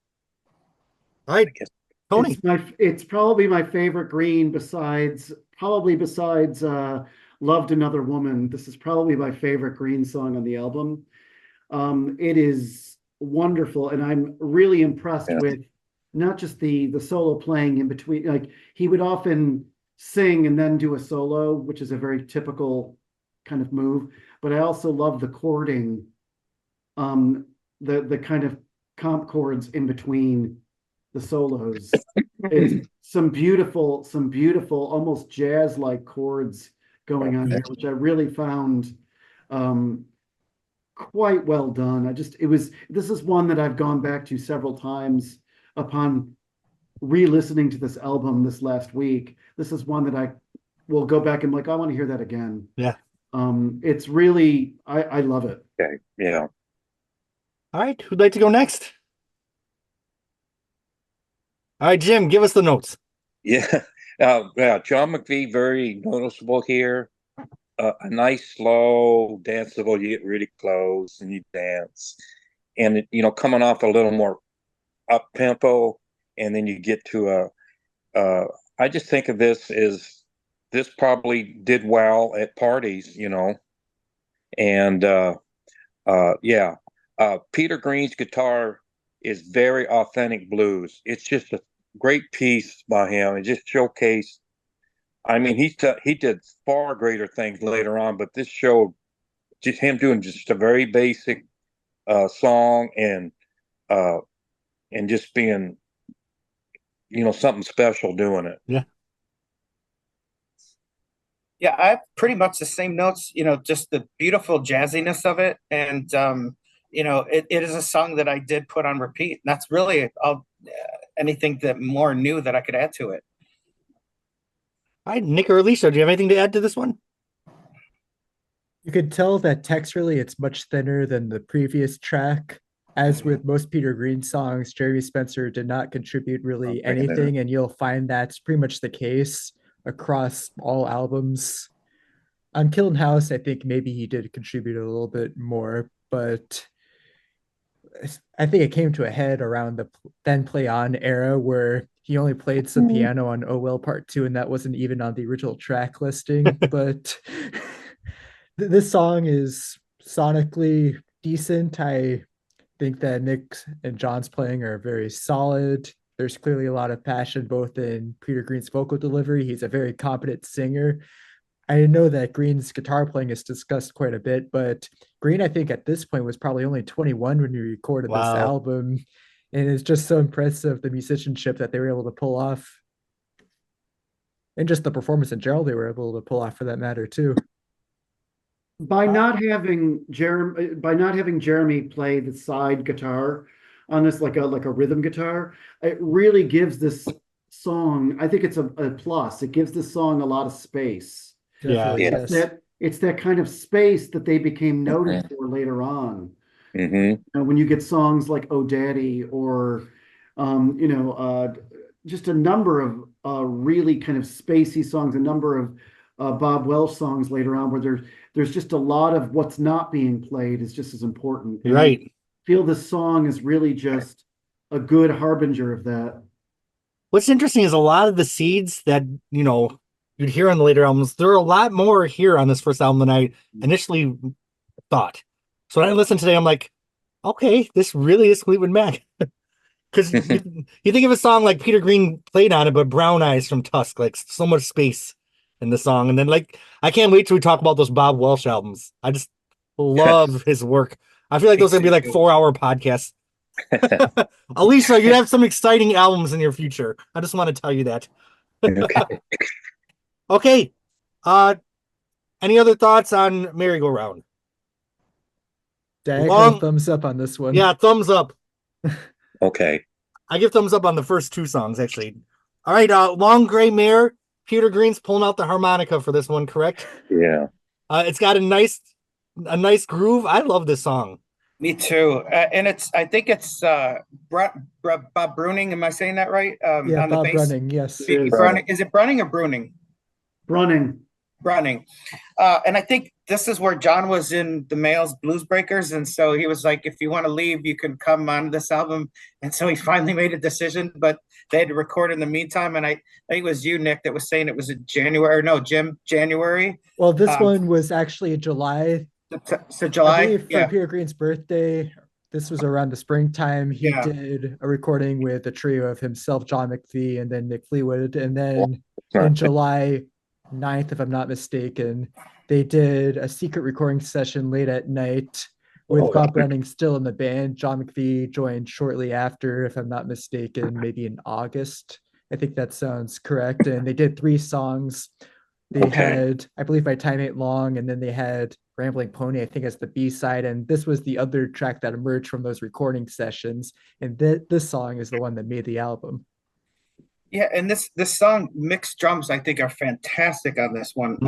All right, Tony. It's probably my favorite Green besides Loved Another Woman. This is probably my favorite Green song on the album. It is wonderful, and I'm really impressed with not just the solo playing in between. Like, he would often sing and then do a solo, which is a very typical kind of move, but I also love the chording, the kind of comp chords in between the solos. It's some beautiful almost jazz-like chords going on here, which I really found quite well done. This is one that I've gone back to several times upon re-listening to this album this last week. This is one that I will go back and I want to hear that again. Yeah. It's really, I love it. Okay. Yeah. All right, who'd like to go next? All right, Jim, give us the notes. Yeah. John McVie, very noticeable here. A nice, slow, danceable. You get really close and you dance, and coming off a little more up tempo, and then you get to I just think of this as this probably did well at parties, and Peter Green's guitar is very authentic blues. It's just a great piece by him. It just showcased. I mean, he did far greater things later on, but this showed just him doing just a very basic song and just being, something special doing it. Yeah. Yeah, I have pretty much the same notes, just the beautiful jazziness of it. And, it is a song that I did put on repeat. And that's really anything that more new that I could add to it. All right, Nick or Alicia, do you have anything to add to this one? You could tell that texturally it's much thinner than the previous track. As with most Peter Green songs, Jeremy Spencer did not contribute really anything, and you'll find that's pretty much the case across all albums. On Kiln House, I think maybe he did contribute a little bit more, but I think it came to a head around the Then Play On era where he only played some piano on Oh Well Part 2, and that wasn't even on the original track listing. But this song is sonically decent. I think that Nick and John's playing are very solid. There's clearly a lot of passion both in Peter Green's vocal delivery. He's a very competent singer. I know that Green's guitar playing is discussed quite a bit, but Green, I think at this point was probably only 21 when he recorded this album. And it's just so impressive, the musicianship that they were able to pull off. And just the performance in general they were able to pull off for that matter too. By not having Jeremy play the side guitar on this like a rhythm guitar, it really gives this song, I think it's a plus. It gives this song a lot of space. Definitely, It's yes. it's that kind of space that they became noted for later on. When you get songs like Oh Daddy or just a number of really kind of spacey songs, a number of Bob Welch songs later on where there's just a lot of what's not being played is just as important. And Right. I feel this song is really just a good harbinger of that. What's interesting is a lot of the seeds that, you'd hear on the later albums, there are a lot more here on this first album than I initially thought. So when I listened today, I'm like, okay, this really is Fleetwood Mac. Because you think of a song like Peter Green played on it, but Brown Eyes from Tusk, like so much space in the song. And then I can't wait till we talk about those Bob Welch albums. I just love his work. I feel like those are going to be like 4-hour podcasts. Alicia, you have some exciting albums in your future. I just want to tell you that. Okay. Any other thoughts on Merry Go Round? Diagonal thumbs up on this one. Yeah, thumbs up. Okay. I give thumbs up on the first two songs, actually. All right, Long Gray Mare. Peter Green's pulling out the harmonica for this one, correct? Yeah. It's got a nice groove. I love this song. Me too. And I think it's Bob Bruning. Am I saying that right? Yeah, on the Bob bass. Brunning, yes. Is it Brunning or Bruning? Brunning. And I think this is where John was in the Males Blues Breakers. And so he was like, if you want to leave, you can come on this album. And so he finally made a decision, but they had to record in the meantime. And I think it was you, Nick, that was saying it was Jim, January. Well, this one was actually July. So July, I believe for Peter Green's birthday, this was around the springtime. He did a recording with a trio of himself, John McPhee, and then Mick Fleetwood. And then in July 9th, if I'm not mistaken, they did a secret recording session late at night with Bob Brunning still in the band. John McPhee joined shortly after, if I'm not mistaken, maybe in August. I think that sounds correct. And they did 3 songs. They had, I believe, My Time Ain't Long, and then they had Rambling Pony, I think, as the B-side. And this was the other track that emerged from those recording sessions. And this song is the one that made the album. Yeah, and this song, mixed drums, I think, are fantastic on this one.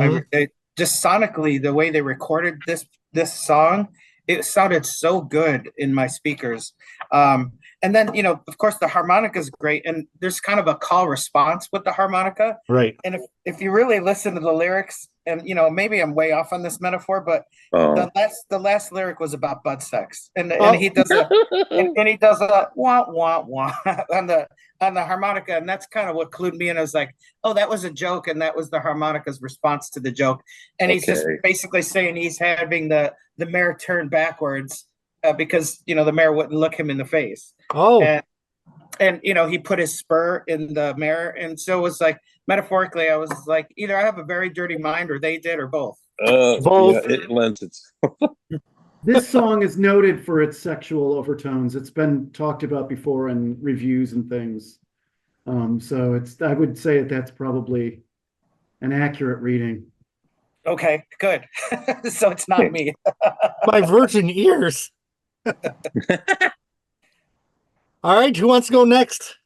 Just sonically, the way they recorded this song, it sounded so good in my speakers. And then, of course, the harmonica is great, and there's kind of a call response with the harmonica. Right. And if you really listen to the lyrics, and maybe I'm way off on this metaphor, but the last lyric was about butt sex, and he does a wah wah wah on the harmonica, and that's kind of what clued me in. I was like, oh, that was a joke, and that was the harmonica's response to the joke. And he's just basically saying he's having the mayor turn backwards because the mayor wouldn't look him in the face. And he put his spur in the mirror, and so it was like metaphorically, I was like, either I have a very dirty mind, or they did, or both. Both. Yeah, it lends itself. This song is noted for its sexual overtones. It's been talked about before in reviews and things. So I would say that's probably an accurate reading. Okay, good. So it's not me. My virgin ears. All right, who wants to go next?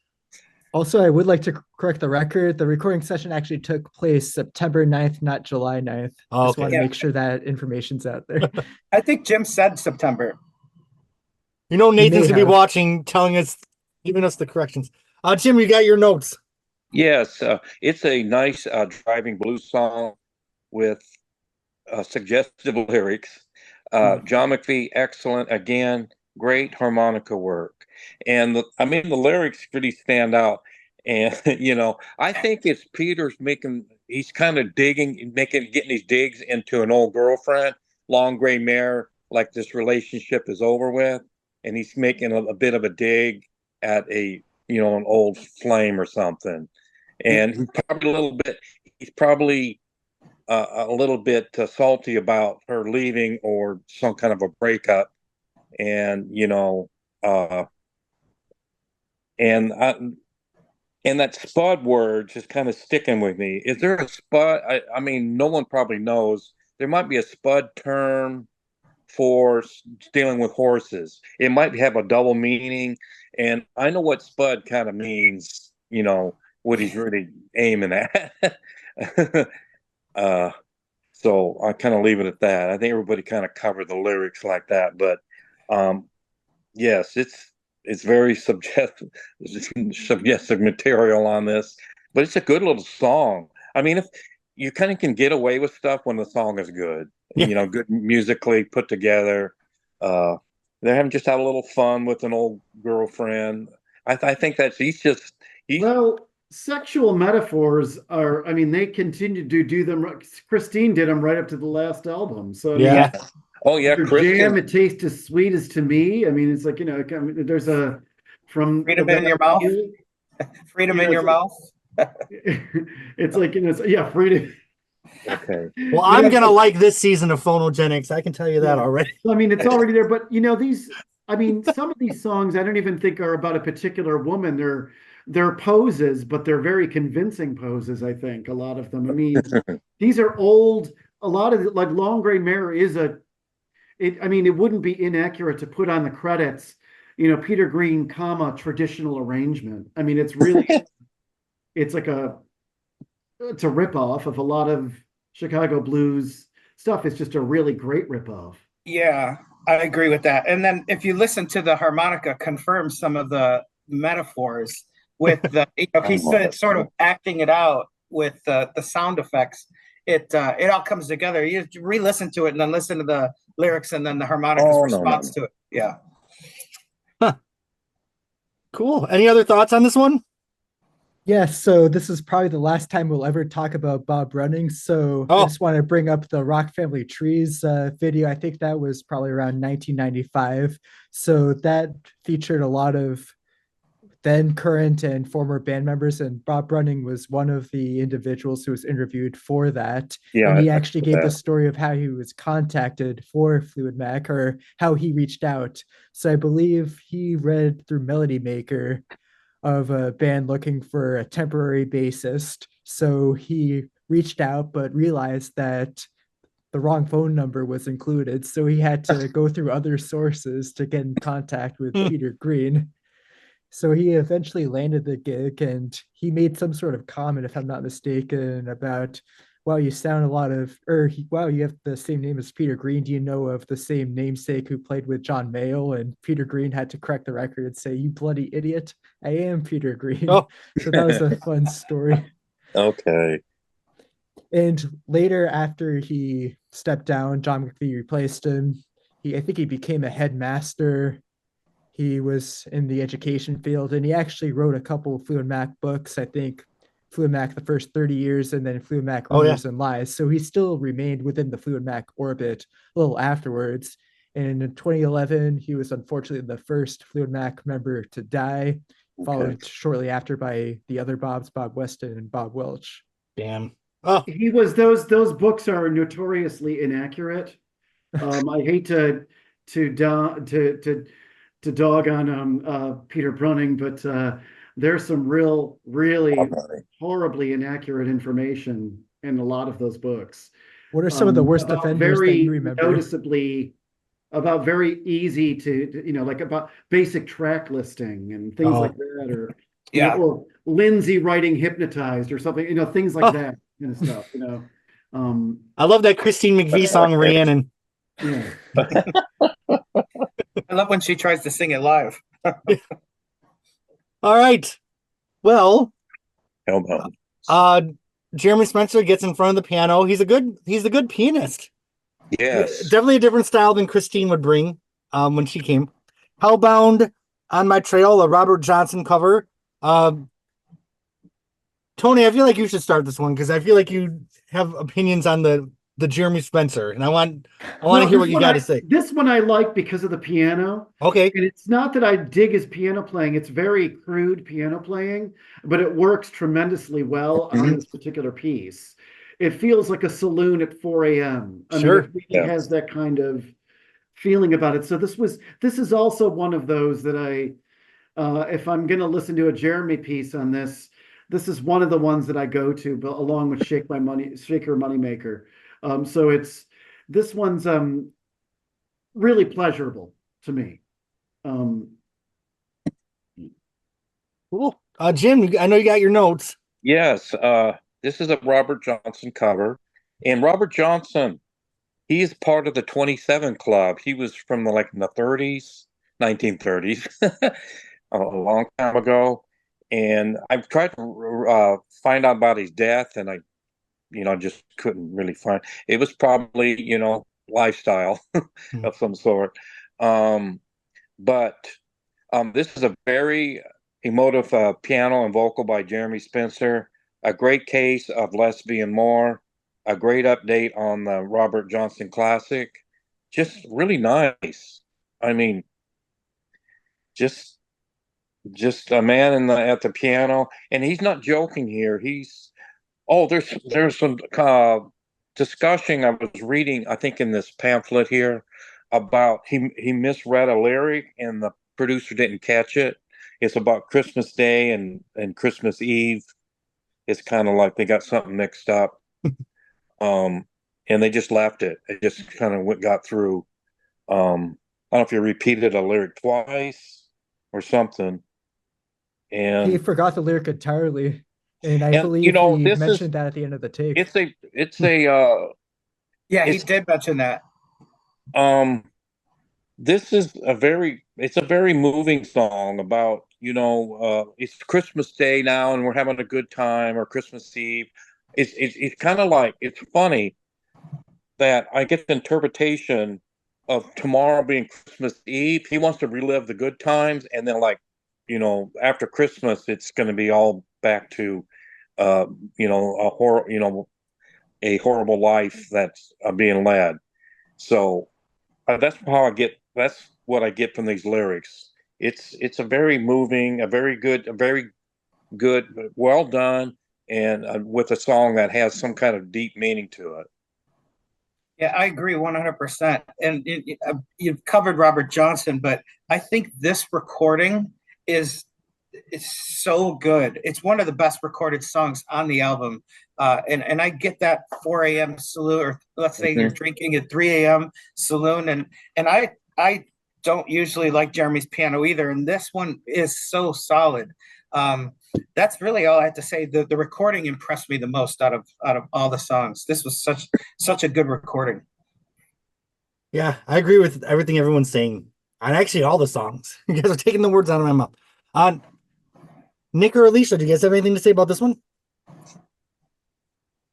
Also, I would like to correct the record. The recording session actually took place September 9th, not July 9th. Oh, Just okay. want to Yeah. make sure that information's out there. I think Jim said September. You know Nathan's may gonna be have. watching, telling us, giving us the corrections. Jim, you got your notes. Yes, it's a nice driving blues song with suggestive lyrics. John McPhee, excellent. Again, great harmonica work. And I mean, the lyrics really stand out. And, I think it's Peter's he's kind of getting these digs into an old girlfriend, long gray mare, like this relationship is over with. And he's making a bit of a dig at an old flame or something. And he's probably a little bit salty about her leaving or some kind of a breakup, and and that spud word just kind of sticking with me. Is there a spud? I mean, no one probably knows. There might be a spud term for dealing with horses. It might have a double meaning, and I know what spud kind of means. What he's really aiming at. So I kind of leave it at that. I think everybody kind of covered the lyrics like that, but yes, it's very subjective material on this, but it's a good little song. I mean, if you kind of can get away with stuff when the song is good, Yeah. good musically put together. They're having just had a little fun with an old girlfriend. I think he's Well, sexual metaphors are, I mean, they continue to do them. Christine did them right up to the last album. So, I mean, Yeah. Oh yeah, your jam, it tastes as sweet as to me. I mean, it's like, there's from Freedom in your mouth. Freedom in your mouth. It's like, yeah, freedom. Okay. Well, I'm gonna like this season of Phonogenics. I can tell you that already. I mean, it's already there, but some of these songs I don't even think are about a particular woman. They're poses, but they're very convincing poses, I think, a lot of them. I mean, these are old, a lot of like Long Gray Mare it wouldn't be inaccurate to put on the credits, Peter Green, traditional arrangement. I mean, it's really it's a ripoff of a lot of Chicago blues stuff. It's just a really great ripoff. Yeah, I agree with that. And then if you listen to the harmonica, confirm some of the metaphors with he's sort of acting it out with the sound effects. It all comes together. You re-listen to it and then listen to the lyrics and then the harmonica's response to it. Yeah. Huh. Cool. Any other thoughts on this one? Yeah, so this is probably the last time we'll ever talk about Bob Running. So I just want to bring up the Rock Family Trees video. I think that was probably around 1995. So that featured a lot of then current and former band members, and Bob Running was one of the individuals who was interviewed for that. Yeah, and he actually gave the story of how he was contacted for Fleetwood Mac, or how he reached out. So I believe he read through Melody Maker of a band looking for a temporary bassist. So he reached out, but realized that the wrong phone number was included. So he had to go through other sources to get in contact with Peter Green. So he eventually landed the gig, and he made some sort of comment, if I'm not mistaken, about, wow, you sound wow, you have the same name as Peter Green. Do you know of the same namesake who played with John Mayall? And Peter Green had to correct the record and say, you bloody idiot, I am Peter Green. Oh. So that was a fun story. Okay. And later, after he stepped down, John McPhee replaced him. I think he became a headmaster. He was in the education field, and he actually wrote a couple of Fleetwood Mac books. I think Fleetwood Mac the first 30 years, and then Fleetwood Mac Rumors and Lies. So he still remained within the Fleetwood Mac orbit a little afterwards. And in 2011, he was unfortunately the first Fleetwood Mac member to die, followed shortly after by the other Bobs, Bob Weston and Bob Welch. Damn. Oh, he was those books are notoriously inaccurate. I hate to dog on Peter Brunning, but there's some really Okay. horribly inaccurate information in a lot of those books. What are some of the worst About offenders that you very remember? noticeably about very easy to like about basic track listing and things oh, like that, or Yeah. or Lindsay writing hypnoptized or something, things like oh. that kind of stuff. Um, I love that Christine McVie song, Rhiannon. yeah. I love when she tries to sing it live. All right. Well, Hellbound. uh, Jeremy Spencer gets in front of the piano. He's a good pianist. Yes. Definitely a different style than Christine would bring when she came. Hellbound on My Trail, a Robert Johnson cover. Tony, I feel like you should start this one because I feel like you have opinions on the Jeremy Spencer, and I want to hear what you got to say. This one I like because of the piano. Okay. And it's not that I dig his piano playing, it's very crude piano playing, but it works tremendously well on this particular piece. It feels like a saloon at 4 a.m. I mean, Sure. it really has that kind of feeling about it. So this is also one of those that if I'm going to listen to a Jeremy piece on this, this is one of the ones that I go to, but along with Shake Your Moneymaker. So this one's really pleasurable to me. Cool. Jim, I know you got your notes. Yes. This is a Robert Johnson cover. And Robert Johnson, he is part of the 27 Club. He was from in the 30s, 1930s, a long time ago. And I've tried to find out about his death, and I just couldn't really find. It was probably, lifestyle of some sort. But this is a very emotive piano and vocal by Jeremy Spencer. A great case of Less Being More. A great update on the Robert Johnson classic. Just really nice. I mean, just a man at the piano, and he's not joking here. There's some discussion I was reading, I think in this pamphlet here, about he misread a lyric and the producer didn't catch it. It's about Christmas Day and Christmas Eve. It's kind of like they got something mixed up. And they just left it. It just kind of got through. I don't know if you repeated a lyric twice or something. And He forgot the lyric entirely. And I believe he mentioned that at the end of the take. He did mention that. This is a very moving song about, it's Christmas Day now and we're having a good time, or Christmas Eve. It's kind of like, it's funny that I get the interpretation of tomorrow being Christmas Eve. He wants to relive the good times, and then after Christmas, it's going to be all back to, a horrible life that's being led. So that's what I get from these lyrics. It's a very moving, a very good, well done, and with a song that has some kind of deep meaning to it. Yeah, I agree 100%. And you've covered Robert Johnson, but I think this recording is so good. It's one of the best recorded songs on the album. And I get that 4 a.m. saloon, or let's say you're drinking at 3 a.m. saloon. And I don't usually like Jeremy's piano either. And this one is so solid. That's really all I have to say. The recording impressed me the most out of all the songs. This was such a good recording. Yeah, I agree with everything everyone's saying. And actually all the songs. You guys are taking the words out of my mouth. Nick or Alicia, do you guys have anything to say about this one?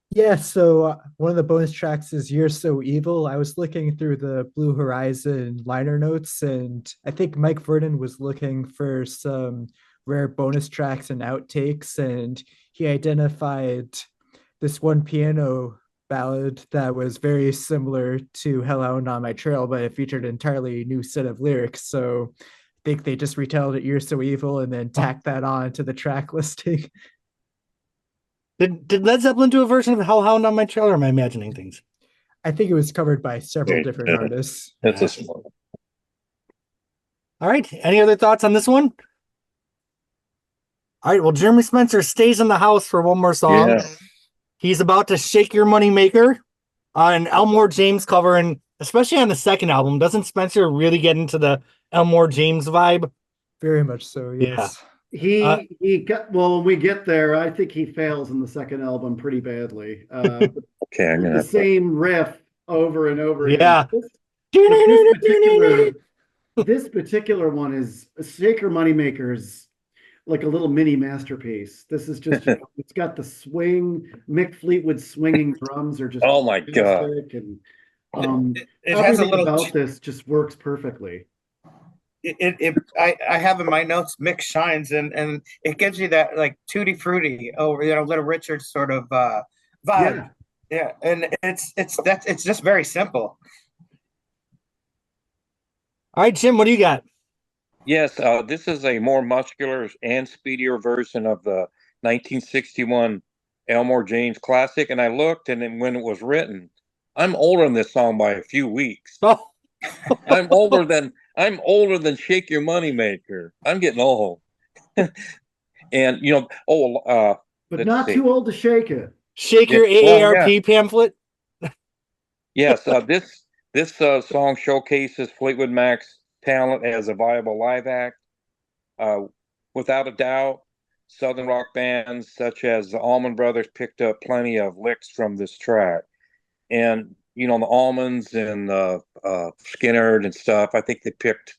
Yeah, so one of the bonus tracks is You're So Evil. I was looking through the Blue Horizon liner notes, and I think Mike Vernon was looking for some rare bonus tracks and outtakes, and he identified this one piano ballad that was very similar to Hellbound on My Trail, but it featured an entirely new set of lyrics. So I think they just retold it You're So Evil and then tacked that on to the track listing. Did Led Zeppelin do a version of Hellhound on My Trail, or am I imagining things? I think it was covered by several different artists. That's Yeah. a small. All right. Any other thoughts on this one? All right. Well, Jeremy Spencer stays in the house for one more song. Yeah. He's about to Shake Your Money Maker, an Elmore James cover, and especially on the second album, doesn't Spencer really get into the Elmore James vibe? Very much so, yes. He got, well, when we get there, I think he fails in the second album pretty badly. Okay, I'm The gonna. same riff over and over Yeah. again. This particular one is Shaker Moneymakers, like a little mini masterpiece. This is just, it's got the swing. Mick Fleetwood swinging drums are just Oh my God. fantastic, and It has a everything little. about this just works perfectly. I have in my notes Mick shines, and it gives you that like tutti frutti over, Little Richard sort of vibe. Yeah. Yeah, and it's just very simple. All right, Jim, what do you got? Yes, this is a more muscular and speedier version of the 1961 Elmore James classic. And I looked, and then when it was written, I'm older than this song by a few weeks. Oh, I'm older than Shake Your Money Maker. I'm getting old. And But let's not see. too old to shake it. Shake Yeah, Your well, AARP pamphlet. Yes, this song showcases Fleetwood Mac's talent as a viable live act. Uh, Without a doubt, Southern rock bands such as the Allman Brothers picked up plenty of licks from this track. And, the Allmans and Skinner and stuff, I think they picked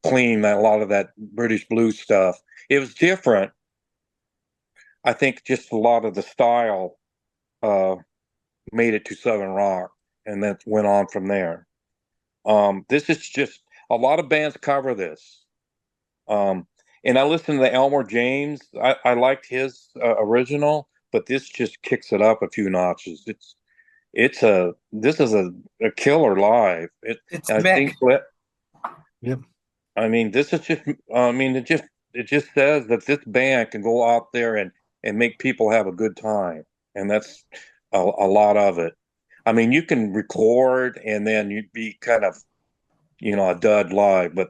clean a lot of that British blues stuff. It was different. I think just a lot of the style made it to Southern rock, and that went on from there. This is just a lot of bands cover this. And I listened to the Elmore James. I liked his original, but this just kicks it up a few notches. This is a killer live. It's I Mick. think. Yep. I mean, this is just. I mean, it just says that this band can go out there and make people have a good time, and that's a lot of it. I mean, you can record and then you'd be kind of, a dud live, but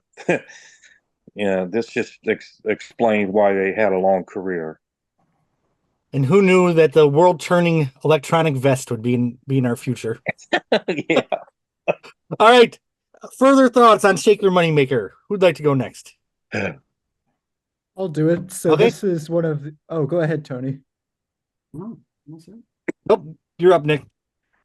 this just explains why they had a long career. And who knew that the world turning electronic vest would be in our future? Yeah. All right. Further thoughts on Shake Your Money Maker. Who'd like to go next? I'll do it. So Okay. this is one of oh, go ahead, Tony. Oh, what's that? Nope. You're up, Nick.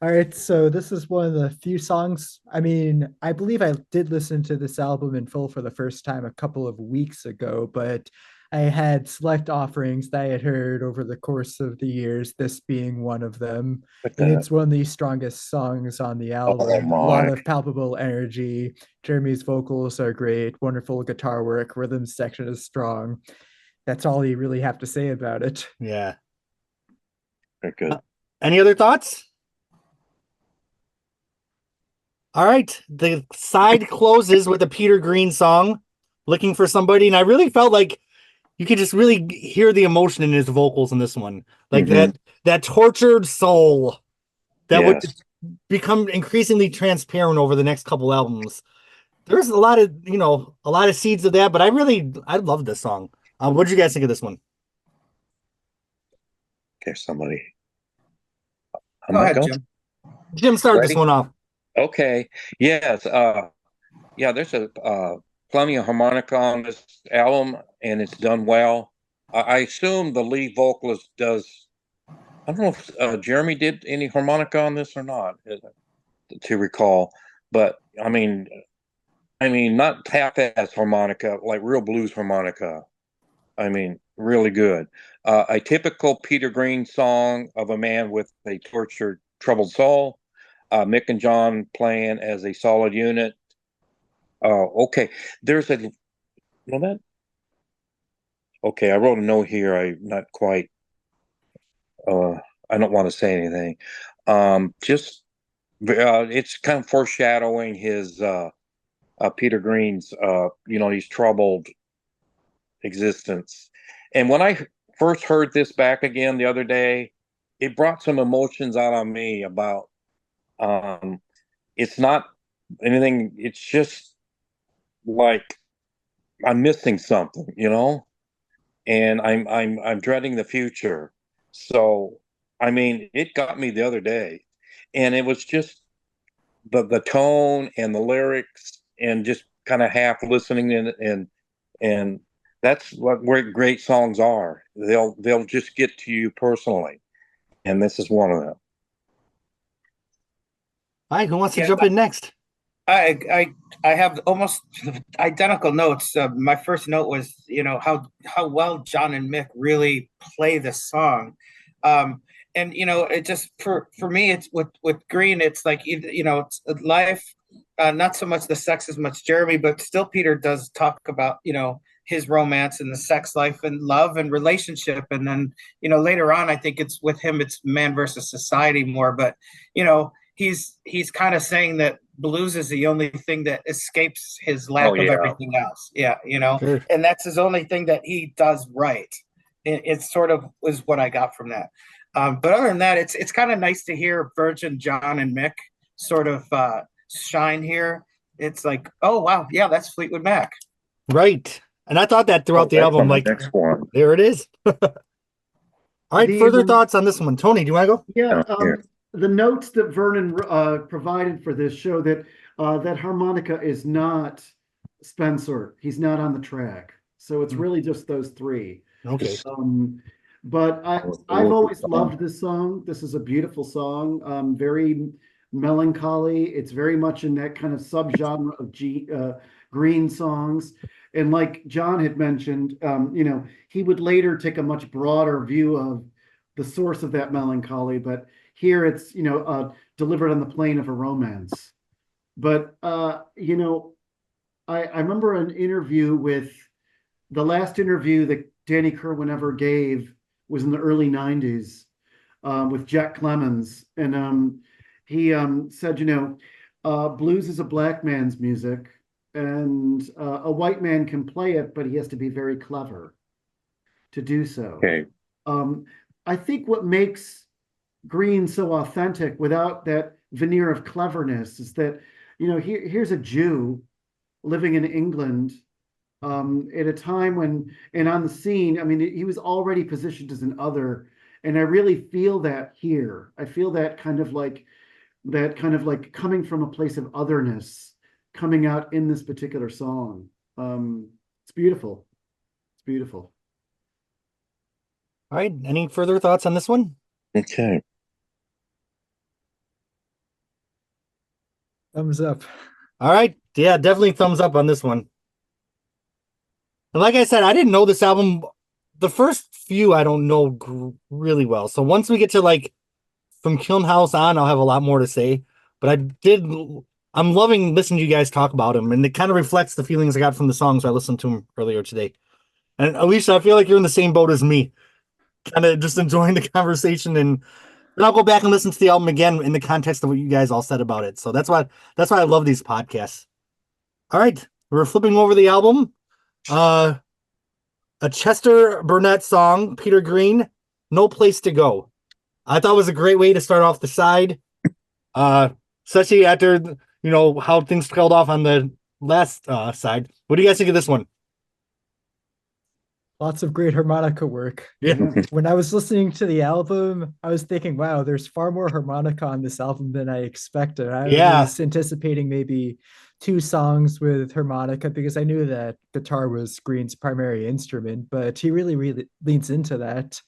All right, so this is one of the few songs. I mean, I believe I did listen to this album in full for the first time a couple of weeks ago, but I had select offerings that I had heard over the course of the years, this being one of them. And it's one of the strongest songs on the album. A lot of palpable energy. Jeremy's vocals are great, wonderful guitar work, rhythm section is strong. That's all you really have to say about it. Yeah. Very good. Any other thoughts? All right. The side closes with a Peter Green song, Looking for Somebody. And I really felt like you could just really hear the emotion in his vocals in this one. Like that tortured soul that would become increasingly transparent over the next couple albums. There's a lot of seeds of that, but I love this song. What did you guys think of this one? Okay, somebody. Go ahead, Jim. Jim, start this one off. Okay. Yes. There's plenty of harmonica on this album, and it's done well. I assume the lead vocalist does. I don't know if Jeremy did any harmonica on this or not, to recall. But I mean, not half-ass harmonica, like real blues harmonica. I mean, really good. A typical Peter Green song of a man with a tortured, troubled soul. Mick and John playing as a solid unit. Okay. There's a that. Okay, I wrote a note here. I not quite. I don't want to say anything. Just it's kind of foreshadowing his Peter Green's his troubled existence. And when I first heard this back again the other day, it brought some emotions out on me about it's not anything, it's just like I'm missing something, and I'm dreading the future. So I mean, it got me the other day, and it was just the tone and the lyrics, and just kind of half listening, and that's what great songs are. They'll just get to you personally, and this is one of them. All right, who wants to Yeah, jump in next? I have almost identical notes. My first note was, how well John and Mick really play the song. And it just for me, it's with Green, it's like, it's life, not so much the sex as much Jeremy, but still Peter does talk about, his romance and the sex life and love and relationship. And then, later on, I think it's with him, it's man versus society more, but he's kind of saying that blues is the only thing that escapes his lack of everything else. Yeah, Sure. and that's his only thing that he does right. It sort of was what I got from that. But other than that, it's kind of nice to hear Virgin John and Mick sort of shine here. It's like, oh wow, yeah, that's Fleetwood Mac. Right. And I thought that throughout the That's album, on the like, next one. there it is. All right, The, further thoughts on this one. Tony, do you want to go? Yeah, Yeah. the notes that Vernon provided for this show that that harmonica is not Spencer. He's not on the track, so it's really just those three. Okay. But I've always loved this song. This is a beautiful song. Very melancholy. It's very much in that kind of subgenre of Green songs. And like John had mentioned, he would later take a much broader view of the source of that melancholy, but here it's delivered on the plane of a romance. But I remember an interview with the last interview that Danny Kerwin ever gave was in the early 90s with Jack Clemens, and he said, blues is a black man's music, and a white man can play it, but he has to be very clever to do so. Okay. I think what makes Green so authentic without that veneer of cleverness is that, here's a Jew living in England at a time when, and on the scene, I mean, he was already positioned as an other. And I really feel that here. I feel that kind of like coming from a place of otherness coming out in this particular song. It's beautiful. It's beautiful. All right. Any further thoughts on this one? Okay. Thumbs up. All right. Yeah, definitely thumbs up on this one. And like I said, I didn't know this album. The first few I don't know really well. So once we get to like from Kiln House on, I'll have a lot more to say. But I'm loving listening to you guys talk about him, and it kind of reflects the feelings I got from the songs I listened to him earlier today. And Alicia, I feel like you're in the same boat as me, kind of just enjoying the conversation, and I'll go back and listen to the album again in the context of what you guys all said about it. So that's why I love these podcasts. All right, we're flipping over the album. A Chester Burnett song, Peter Green, No Place to Go. I thought it was a great way to start off the side. Especially after, how things trailed off on the last side. What do you guys think of this one? Lots of great harmonica work. Yeah. When I was listening to the album, I was thinking, wow, there's far more harmonica on this album than I expected. I was anticipating maybe 2 songs with harmonica because I knew that guitar was Green's primary instrument, but he really, really leans into that.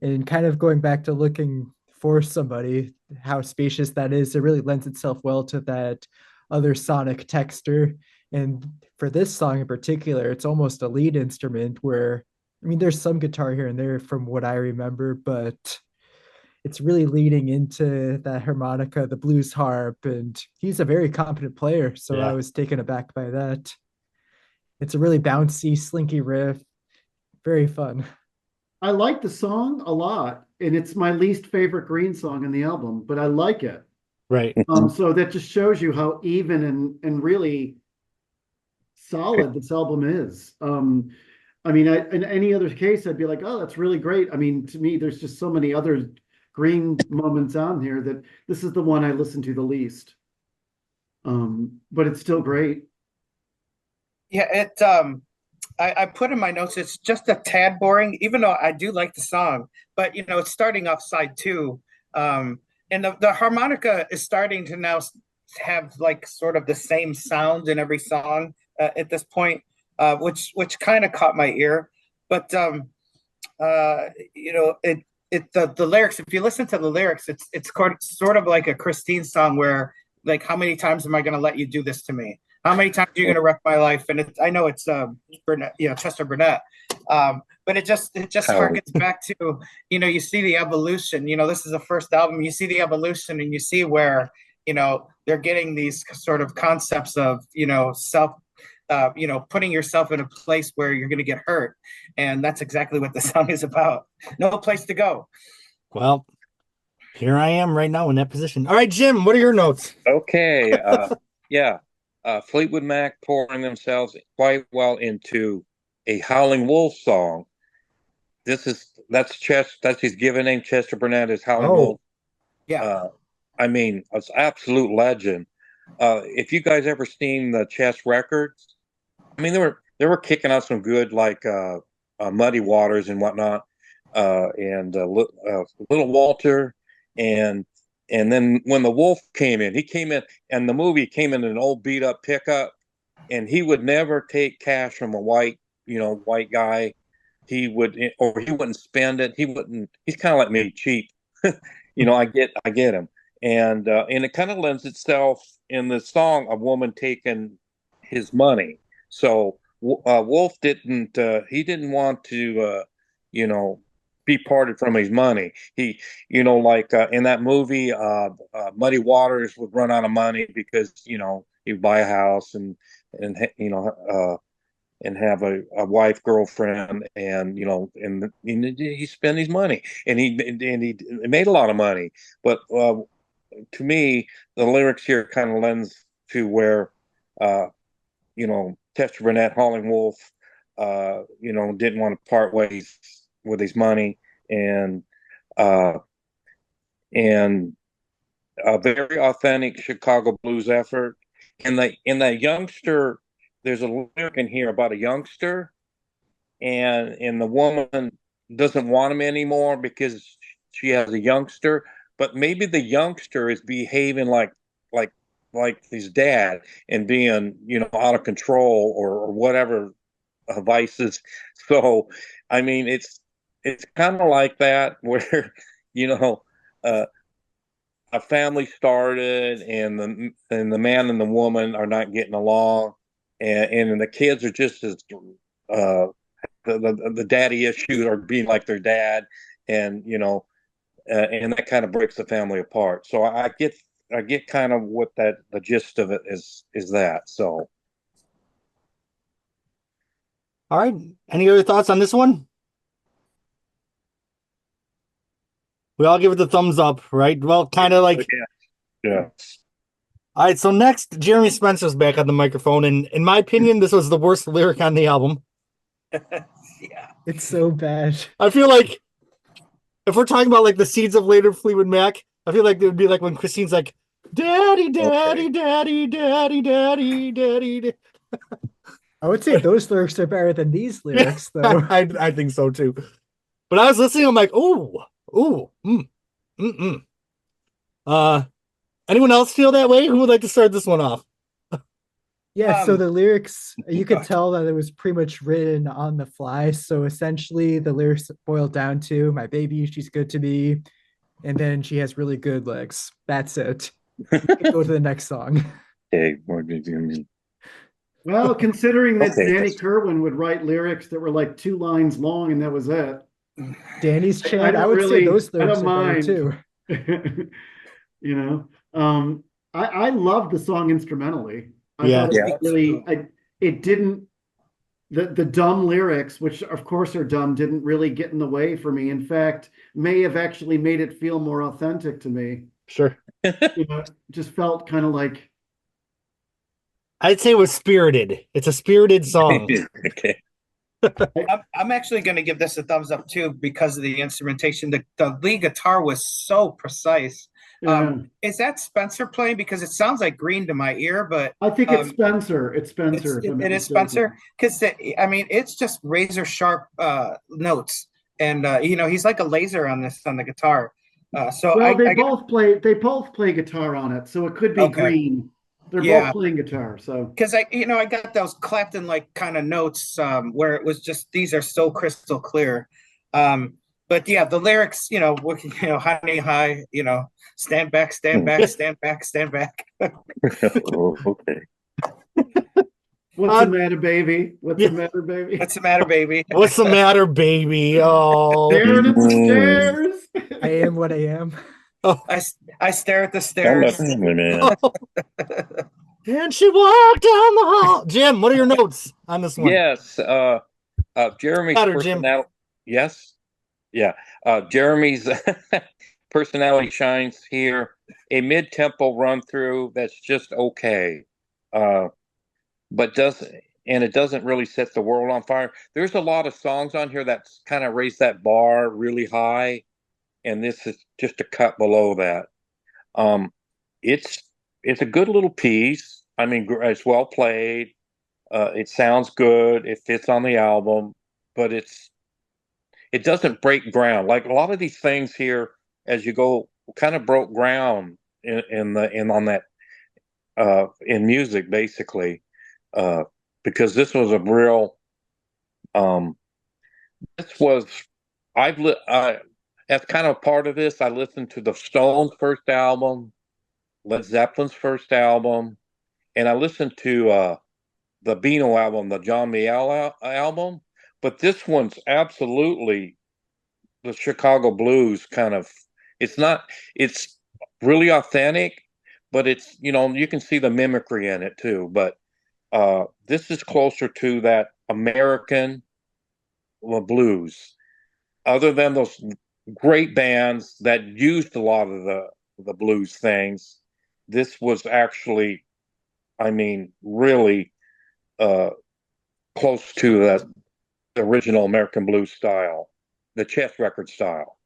And kind of going back to looking for somebody, how spacious that is, it really lends itself well to that other sonic texture. And for this song in particular, it's almost a lead instrument where, I mean, there's some guitar here and there from what I remember, but it's really leading into that harmonica, the blues harp, and he's a very competent player. So I was taken aback by that. It's a really bouncy, slinky riff, very fun. I like the song a lot, and it's my least favorite Green song in the album, but I like it. Right. So that just shows you how even and really solid this album is. I mean, in any other case, I'd be like, oh, that's really great. I mean, to me, there's just so many other green moments on here that this is the one I listen to the least. But it's still great. Yeah, I put in my notes, it's just a tad boring, even though I do like the song, but it's starting off side two. And the harmonica is starting to now have like sort of the same sound in every song at this point, which kind of caught my ear. But the lyrics, if you listen to the lyrics, it's sort of like a Christine song where like, how many times am I going to let you do this to me? How many times are you going to wreck my life? And I know it's Burnett, Chester Burnett, but it just harkens back to you see the evolution. This is the first album. You see the evolution, and you see where they're getting these sort of concepts of self, putting yourself in a place where you're going to get hurt, and that's exactly what the song is about. No place to go. Well, here I am right now in that position. All right, Jim, what are your notes? Okay. Yeah. Fleetwood Mac pouring themselves quite well into a Howling Wolf song. That's his given name. Chester Burnett is Howling Wolf. Yeah. I mean, it's absolute legend. If you guys ever seen the Chess records, I mean, they were kicking out some good like Muddy Waters and whatnot, and Little Walter, and then when the Wolf came in, and the movie came in an old beat up pickup, and he would never take cash from a white guy. He wouldn't spend it. He's kind of like me, cheap. I get him. And it kind of lends itself in the song, a woman taking his money. So Wolf didn't want to, be parted from his money. He, like in that movie, Muddy Waters would run out of money because he'd buy a house and and have a wife, girlfriend, and he spent his money, and he made a lot of money. But to me, the lyrics here kind of lends to where Chester Burnett, Howling Wolf, didn't want to part ways with his money, and uh, and a very authentic Chicago blues effort. And the youngster, there's a lyric in here about a youngster, and the woman doesn't want him anymore because she has a youngster, but maybe the youngster is behaving like his dad and being out of control or whatever vices. So I mean, it's kind of like that where uh, a family started, and the man and the woman are not getting along, and the kids are just as the daddy issues are being like their dad, and and that kind of breaks the family apart. So I get kind of what the gist of it is that. So, All right. Any other thoughts on this one? We all give it the thumbs up, right? Well, kind of like. yeah. All right. So next, Jeremy Spencer's back on the microphone, and in my opinion, this was the worst lyric on the album. Yeah. It's so bad. I feel like if we're talking about like the seeds of later Fleetwood Mac, I feel like it would be like when Christine's like, "Daddy, daddy, daddy, daddy, daddy, daddy." I would say those lyrics are better than these lyrics, though. I think so too. But I was listening, I'm like, anyone else feel that way? Who would like to start this one off? Yeah, so the lyrics, you could tell that it was pretty much written on the fly. So essentially, the lyrics boiled down to my baby, she's good to me, and then she has really good legs. That's it. You can go to the next song. Okay, what did you mean? Well, considering that Okay, Danny Kerwin would write lyrics that were like 2 lines long and that was it. Danny's chant, I would say those lyrics are better too. I loved the song instrumentally. I Yeah. thought it was really, it didn't, the dumb lyrics, which of course are dumb, didn't really get in the way for me. In fact, may have actually made it feel more authentic to me. Sure. Just felt kind of like. I'd say it was spirited. It's a spirited song. Okay. I'm actually going to give this a thumbs up too because of the instrumentation. The lead guitar was so precise. Yeah. Is that Spencer playing? Because it sounds like Green to my ear, but I think it's Spencer. It's Spencer. If I'm not it is mistaken. Spencer. Because I mean, it's just razor sharp notes, and you know, he's like a laser on the guitar. So Well, they I got both play guitar on it, so it could be okay, Green. They're both yeah. playing guitar, so Because I got those Clapton like kind of notes where it was just these are so crystal clear. But yeah, the lyrics, honey high, stand back, stand back, stand back, stand back. Oh, okay. what's the matter, baby? What's Yeah. the matter, baby? What's the matter, baby? What's the matter, baby? Oh, Staring at the stairs. I am what I am. oh. I stare at the I'm stairs. a family man. And she walked down the hall. Jim, what are your notes on this one? Yes, Jeremy's Better, Jim. personality. Yes, yeah. Jeremy's personality shines here. A mid-tempo run through that's just okay, but it doesn't really set the world on fire. There's a lot of songs on here that kind of raise that bar really high, and this is just a cut below that. It's a good little piece. I mean, it's well played. It sounds good. It fits on the album, but it doesn't break ground. Like a lot of these things here, as you go, kind of broke ground in music basically, because this was a real. This was as kind of part of this. I listened to the Stones' first album, Led Zeppelin's first album, and I listened to the Beano album, the John Mayall album. But this one's absolutely the Chicago blues kind of. It's really authentic, but it's, you can see the mimicry in it too. But this is closer to that American blues. Other than those great bands that used a lot of the blues things, this was actually, I mean, really close to the original American blues style, the chess record style.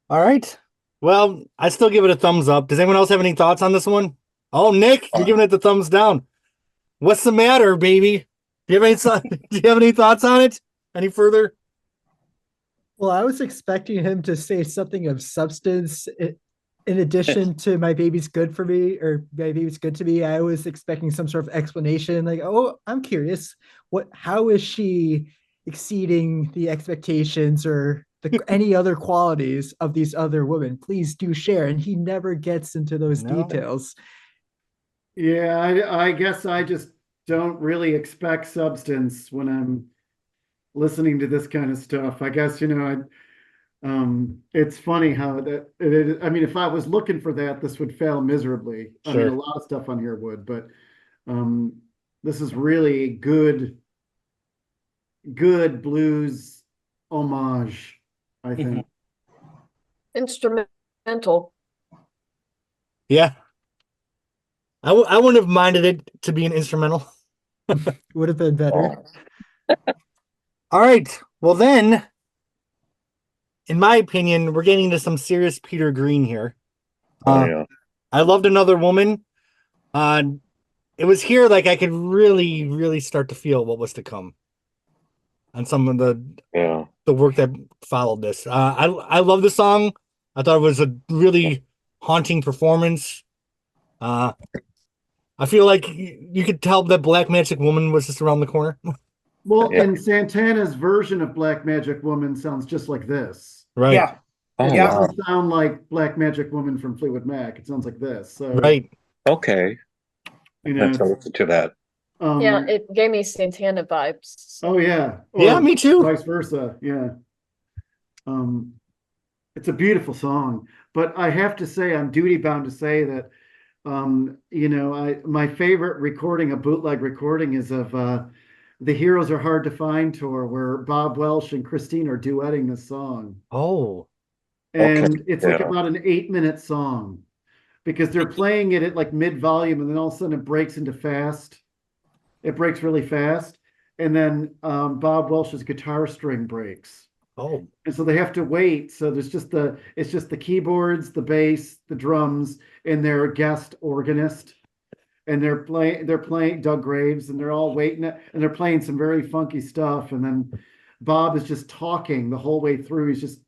All right. Well, I still give it a thumbs up. Does anyone else have any thoughts on this one? Oh, Nick, you're giving it the thumbs down. What's the matter, baby? Do you have any thoughts on it? Any further? Well, I was expecting him to say something of substance in addition to my baby's good for me or my baby's good to me. I was expecting some sort of explanation like, oh, I'm curious. How is she exceeding the expectations or any other qualities of these other women? Please do share. And he never gets into those details. Yeah, I guess I just don't really expect substance when I'm listening to this kind of stuff. I guess, it's funny how I mean, if I was looking for that, this would fail miserably. Sure. I mean, a lot of stuff on here would, but this is really good blues homage, I think. Instrumental. Yeah. I wouldn't have minded it to be an instrumental. Would have been better. All right. Well, then, in my opinion, we're getting into some serious Peter Green here. Yeah. I loved Another Woman. It was here like I could really, really start to feel what was to come on some of the work that followed this. I love the song. I thought it was a really haunting performance. I feel like you could tell that Black Magic Woman was just around the corner. Well, and Santana's version of Black Magic Woman sounds just like this. Right. Yeah. It Yeah. doesn't sound like Black Magic Woman from Fleetwood Mac. It sounds like this. So, Right. Okay. Let's listen to that. Yeah, it gave me Santana vibes. Oh yeah. Yeah, me too. Vice versa. Yeah. It's a beautiful song, but I have to say, I'm duty bound to say that, my favorite recording, a bootleg recording, is of the Heroes Are Hard to Find tour, where Bob Welsh and Christine are duetting this song. Oh. And it's like about an 8-minute song because they're playing it at like mid volume and then all of a sudden it breaks into fast. It breaks really fast. And then Bob Welch's guitar string breaks. Oh, And so they have to wait. So it's just the keyboards, the bass, the drums, and their guest organist. And they're playing Doug Graves, and they're all waiting, and they're playing some very funky stuff. And then Bob is just talking the whole way through. He's just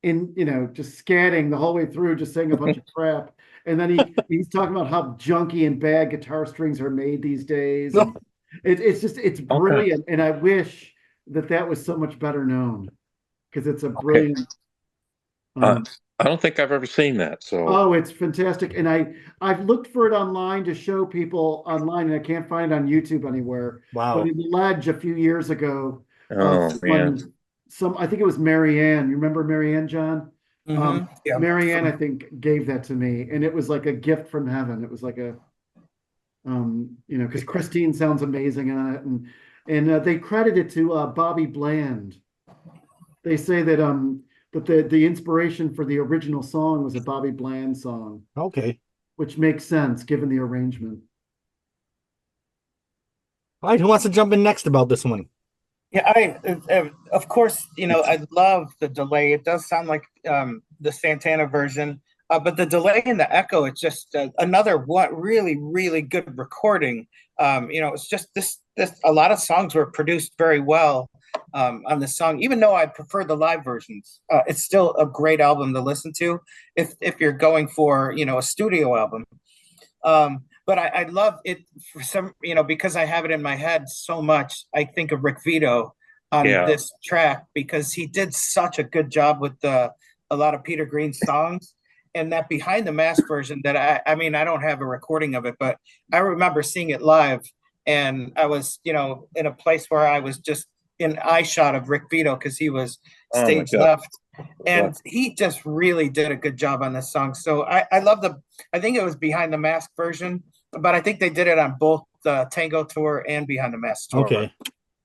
just scatting the whole way through, just saying a bunch of crap. And then he's talking about how junky and bad guitar strings are made these days. And it's brilliant. And I wish that was so much better known, because it's a brilliant. I don't think I've ever seen that. So Oh, it's fantastic. And I've looked for it online to show people online, and I can't find it on YouTube anywhere. wow. But in the Ledge a few years ago, oh man, I think it was Marianne. You remember Marianne, John? Yeah. Marianne, I think, gave that to me, and it was like a gift from heaven. It was like a, because Christine sounds amazing on it, and they credit it to Bobby Bland. They say that the inspiration for the original song was a Bobby Bland song, Okay. which makes sense given the arrangement. All right, who wants to jump in next about this one? Yeah, of course, I love the delay. It does sound like the Santana version, but the delay and the echo, it's just another really, really good recording. It's just this a lot of songs were produced very well on this song, even though I prefer the live versions. It's still a great album to listen to if you're going for, a studio album. But I love it for some, because I have it in my head so much. I think of Rick Vito on this track, because he did such a good job with a lot of Peter Green's songs. And that Behind the Mask version that I don't have a recording of it, but I remember seeing it live, and I was, in a place where I was just in eye shot of Rick Vito, because he was stage left. And he just really did a good job on this song. So I love I think it was Behind the Mask version, but I think they did it on both the Tango tour and Behind the Mask tour. Okay.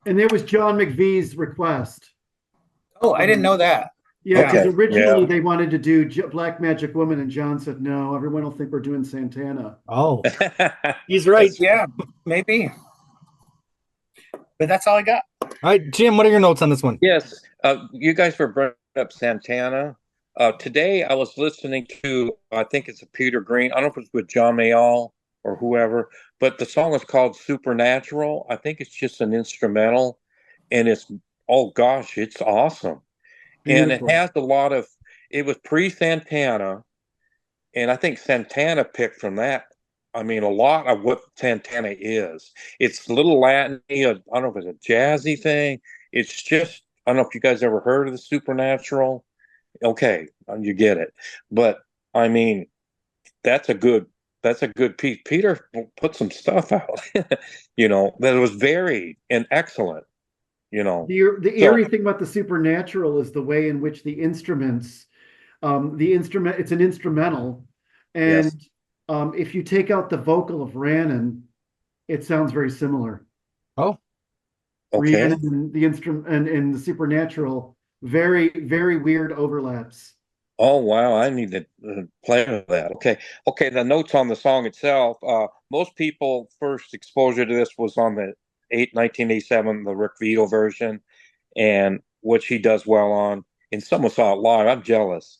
And it was John McVie's request. Oh, I didn't know that. Yeah, because originally they wanted to do Black Magic Woman, and John said, no, everyone will think we're doing Santana. Oh, he's right. Yeah, maybe. But that's all I got. All right, Jim, what are your notes on this one? Yes, you guys were bringing up Santana. Today I was listening to, I think it's a Peter Green. I don't know if it's with John Mayall or whoever, but the song is called Supernatural. I think it's just an instrumental, and it's, oh gosh, it's awesome. Beautiful. And it has a lot of, it was pre-Santana, and I think Santana picked from that. I mean, a lot of what Santana is. It's a little Latin, I don't know if it's a jazzy thing. It's just, I don't know if you guys ever heard of the Supernatural. Okay, you get it. But I mean, that's a good piece. Peter put some stuff out, that was varied and excellent. The eerie thing about the Supernatural is the way in which the instruments, it's an instrumental, and if you take out the vocal of Rannon, it sounds very similar. Oh, okay. Rhiannon, the instrument, and in the Supernatural, very, very weird overlaps. Oh wow, I need to play with that. Okay. The notes on the song itself. Most people first exposure to this was on the 1987, the Rick Vito version, and which he does well on. And someone saw it live. I'm jealous.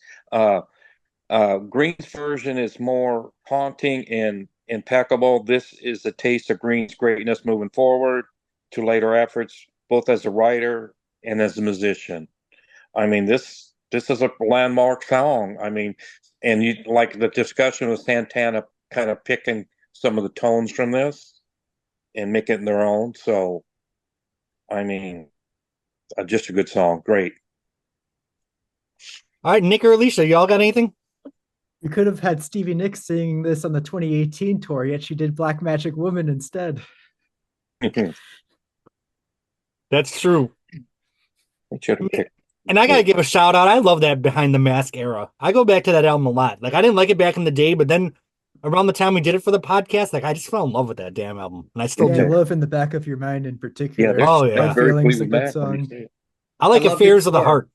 Green's version is more haunting and impeccable. This is a taste of Green's greatness moving forward to later efforts, both as a writer and as a musician. I mean, this is a landmark song. I mean, and you like the discussion with Santana kind of picking some of the tones from this and make it their own. So, I mean, just a good song. Great. All right, Nick or Alicia, y'all got anything? You could have had Stevie Nicks singing this on the 2018 tour, yet she did Black Magic Woman instead. That's true. And I gotta give a shout out. I love that Behind the Mask era. I go back to that album a lot. Like, I didn't like it back in the day, but then around the time we did it for the podcast, like, I just fell in love with that damn album, and I still do. Love in the Back of Your Mind in particular. Yeah, oh yeah, Feeling's a good song. I like Affairs of the Heart.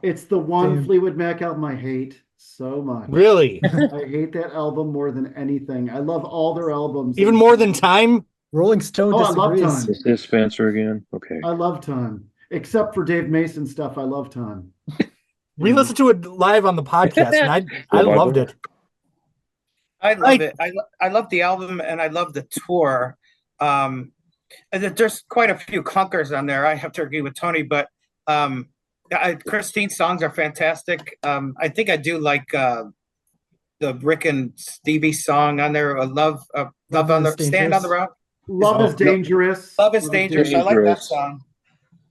It's the one Fleetwood Mac album I hate so much. Really? I hate that album more than anything. I love all their albums. Even more than Time? Rolling Stone Oh, I love disagrees. Time. Is this Spencer again? Okay. I love Time. Except for Dave Mason stuff, I love Time. We listened to it live on the podcast, and I Well, my loved book. it. I love Right. it. I love the album and I love the tour. There's quite a few clunkers on there. I have to agree with Tony, but Christine's songs are fantastic. I think I do like the Rick and Stevie song on there. Love on the Stand on the Rock. Love is dangerous. Love is dangerous. I like that Dangerous. song.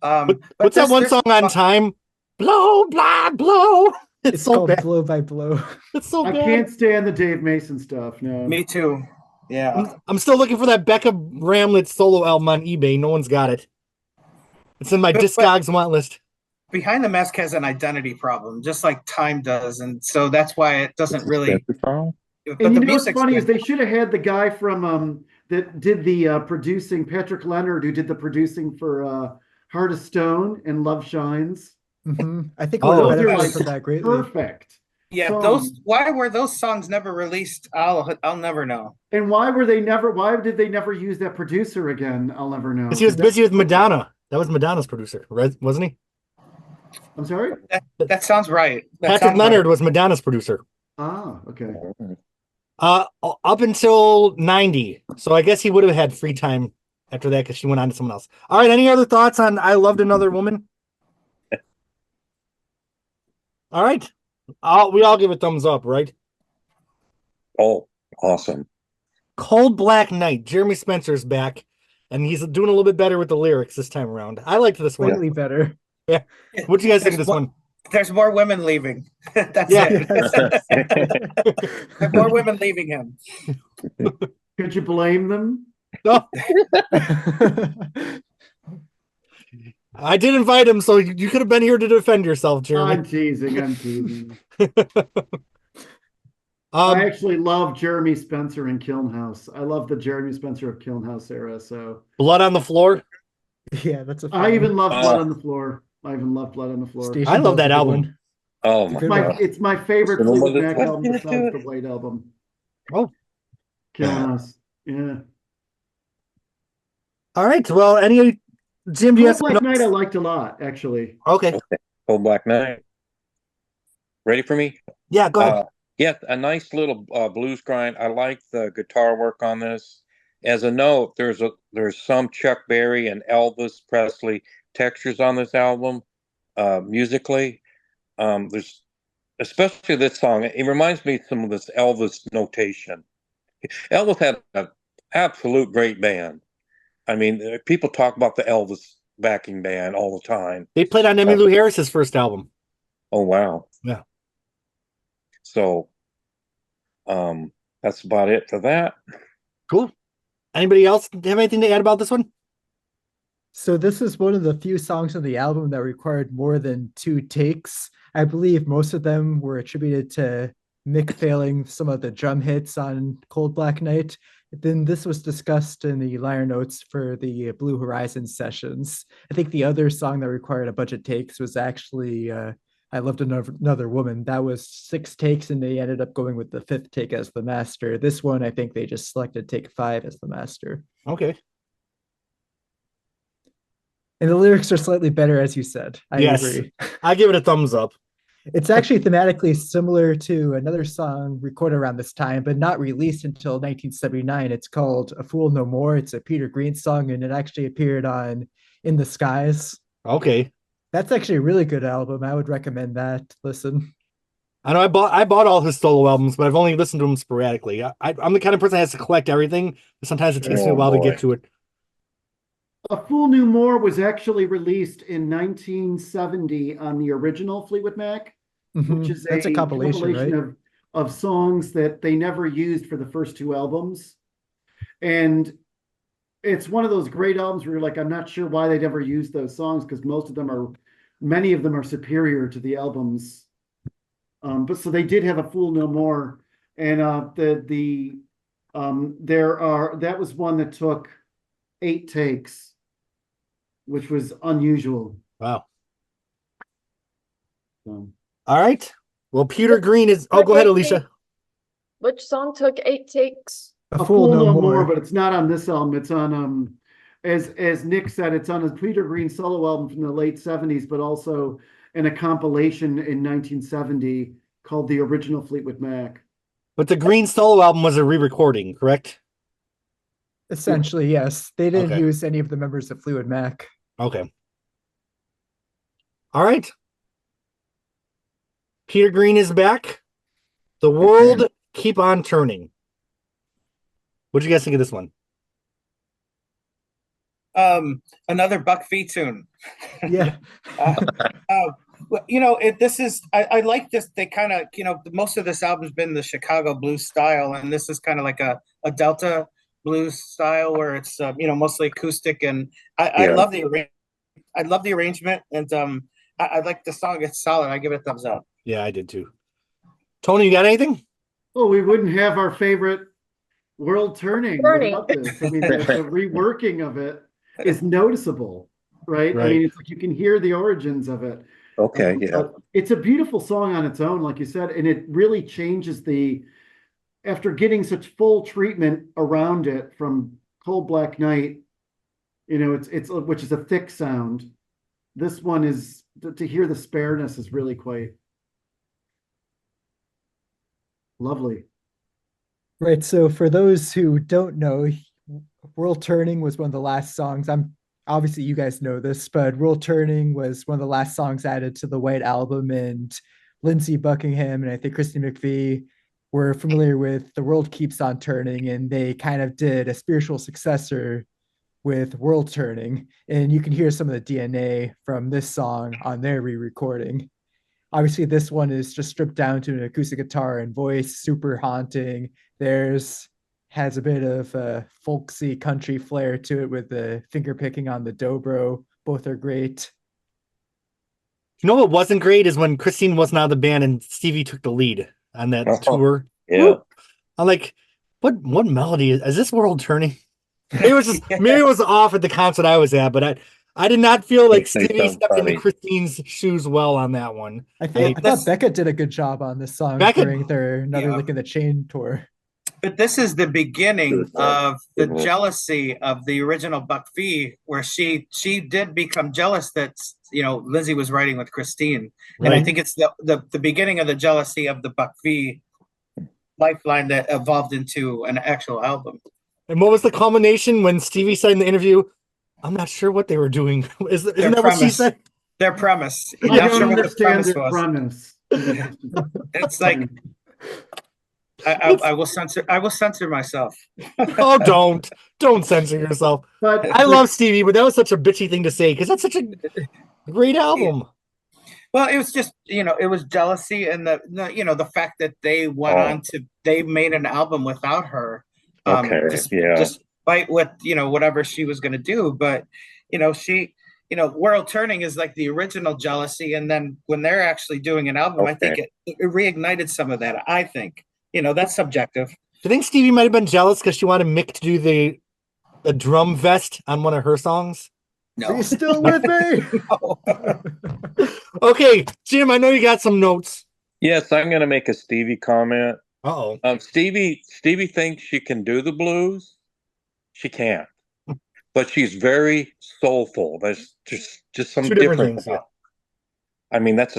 But What's that one there's song on Time? Blow, blah, blow. It's so called bad. Blow by Blow. It's so I bad. can't stand the Dave Mason stuff. No. Me too. Yeah. I'm still looking for that Becca Ramlett solo album on eBay. No one's got it. It's in my But- Discogs want list. Behind the Mask has an identity problem, just like Time does, and so that's why it doesn't really. Spencer song? But And the you know what's music's funny is good. they should have had the guy from that did the producing, Patrick Leonard, who did the producing for Heart of Stone and Love Shines. I think Oh, we'll those are benefit like from that greatly. perfect. Yeah, songs. why were those songs never released? I'll never know. And why did they never use that producer again? I'll never know. Because he was busy with Madonna. That was Madonna's producer, right? Wasn't he? I'm sorry? That sounds right. That Patrick sounds Leonard right. was Madonna's producer. Ah, okay. Up until 90. So I guess he would have had free time after that because she went on to someone else. All right, any other thoughts on I Loved Another Woman? All right. We all give a thumbs up, right? Oh, awesome. Cold Black Night. Jeremy Spencer's back, and he's doing a little bit better with the lyrics this time around. I liked this one. Slightly better. What do you guys think of this one? There's more women leaving. That's Yeah. it. There's more women leaving him. Could you blame them? No, I did invite him, so you could have been here to defend yourself, Jeremy. I'm teasing. I actually love Jeremy Spencer in Kiln House. I love the Jeremy Spencer of Kiln House era. So Blood on the Floor. Yeah, that's a fun I even one. love Blood on the Floor. I even love Blood on the Floor. Station I love Bell's that a good album. one. Oh It's a my good My, God. it's my favorite So Fleetwood what- Mac what album did it do besides it? the White Album. Oh. Kiln House. Yeah. All right. Well, Jim, do you have Cold some Black Night I notes? liked a lot, actually. Okay. Cold Black Night. Ready for me? Yeah, go ahead. Yeah, a nice little blues grind. I like the guitar work on this. As a note, there's some Chuck Berry and Elvis Presley textures on this album, musically. There's especially this song. It reminds me of some of this Elvis notation. Elvis had an absolute great band. I mean, people talk about the Elvis backing band all the time. They played on Emmylou Harris's first album. Oh wow. Yeah. So that's about it for that. Cool. Anybody else have anything to add about this one? So this is one of the few songs on the album that required more than 2 takes. I believe most of them were attributed to Mick failing some of the drum hits on Cold Black Night. Then this was discussed in the liner notes for the Blue Horizon sessions. I think the other song that required a bunch of takes was actually I Loved Another Woman. That was 6 takes, and they ended up going with the 5th take as the master. This one, I think they just selected take 5 as the master. Okay. And the lyrics are slightly better, as you said. I Yes. agree. I give it a thumbs up. It's actually thematically similar to another song recorded around this time, but not released until 1979. It's called A Fool No More. It's a Peter Green song, and it actually appeared on In the Skies. Okay. That's actually a really good album. I would recommend that. Listen. I know I bought all his solo albums, but I've only listened to them sporadically. I'm the kind of person that has to collect everything, but sometimes it takes me a Oh, while to boy. get to it. A Fool No More was actually released in 1970 on the original Fleetwood Mac, which is That's a compilation, right? of songs that they never used for the first 2 albums. And it's one of those great albums where you're like, I'm not sure why they never used those songs, because many of them are superior to the albums. But so they did have A Fool No More. And that was one that took 8 takes, which was unusual. Wow. So, All right. Well, Peter Green is. Oh, go ahead, Alicia. Which song took 8 takes? A Fool No More, More. but it's not on this album. It's on as Nick said, it's on a Peter Green solo album from the late 70s, but also in a compilation in 1970 called The Original Fleetwood Mac. But the Green solo album was a re-recording, correct? Essentially, yes. They didn't Okay. use any of the members of Fleetwood Mac. Okay. All right. Peter Green is back. The world keep on turning. What'd you guys think of this one? Another Buck Fee tune. Yeah. You know, this is I like this. They kind of, you know, most of this album's been the Chicago blues style, and this is kind of like a Delta blues style where it's you know, mostly acoustic, and I love the arrangement, and I like the song. It's solid. I give it a thumbs up. Yeah, I did too. Tony, you got anything? Well, we wouldn't have our favorite World Turning without this. I mean, the reworking of it is noticeable, right? I mean, it's like you can hear the origins of it. Okay, yeah. It's a beautiful song on its own, like you said, and it really changes after getting such full treatment around it from Cold Black Night, you know, it's which is a thick sound. This one is, to hear the spareness is really quite lovely. Right. So for those who don't know, World Turning was one of the last songs. Obviously you guys know this, but World Turning was one of the last songs added to the White Album, and Lindsey Buckingham and I think Christy McVie were familiar with The World Keeps on Turning, and they kind of did a spiritual successor with World Turning, and you can hear some of the DNA from this song on their re-recording. Obviously this one is just stripped down to an acoustic guitar and voice, super haunting. Theirs has a bit of a folksy country flair to it with the finger picking on the dobro. Both are great. You know what wasn't great is when Christine wasn't out of the band and Stevie took the lead on that tour. Yeah. Woo! I'm like, what melody is this World Turning? Maybe it was just maybe it was off at the concert I was at, but I did not feel like Stevie stepped into Christine's shoes well on that one. I thought Becca did a good job on this song during their Another Lick in the Chain tour. But this is the beginning of the jealousy of the original Buck Fee, where she did become jealous that, you know, Lindsey was writing with Christine, and I think it's the beginning of the jealousy of the Buck Fee lifeline that evolved into an actual album. And what was the culmination when Stevie said in the interview, "I'm not sure what they were doing"? Isn't that what she said? Their premise. I don't understand the premise. It's like. I will censor myself. Oh, don't censor yourself. But I love Stevie, but that was such a bitchy thing to say because that's such a great album. Well, it was just, you know, it was jealousy and the you know, the fact that they went on to, they made an album without her. Despite what, you know, whatever she was going to do, but you know, World Turning is like the original jealousy, and then when they're actually doing an album, I think it reignited some of that. I think. You know, that's subjective. Do you think Stevie might have been jealous because she wanted Mick to do the drum vest on one of her songs? No. Are you still with me? No. Okay, Jim, I know you got some notes. Yes, I'm going to make a Stevie comment. Uh-oh. Stevie thinks she can do the blues. She can't. But she's very soulful. There's just some difference. Yeah. I mean, that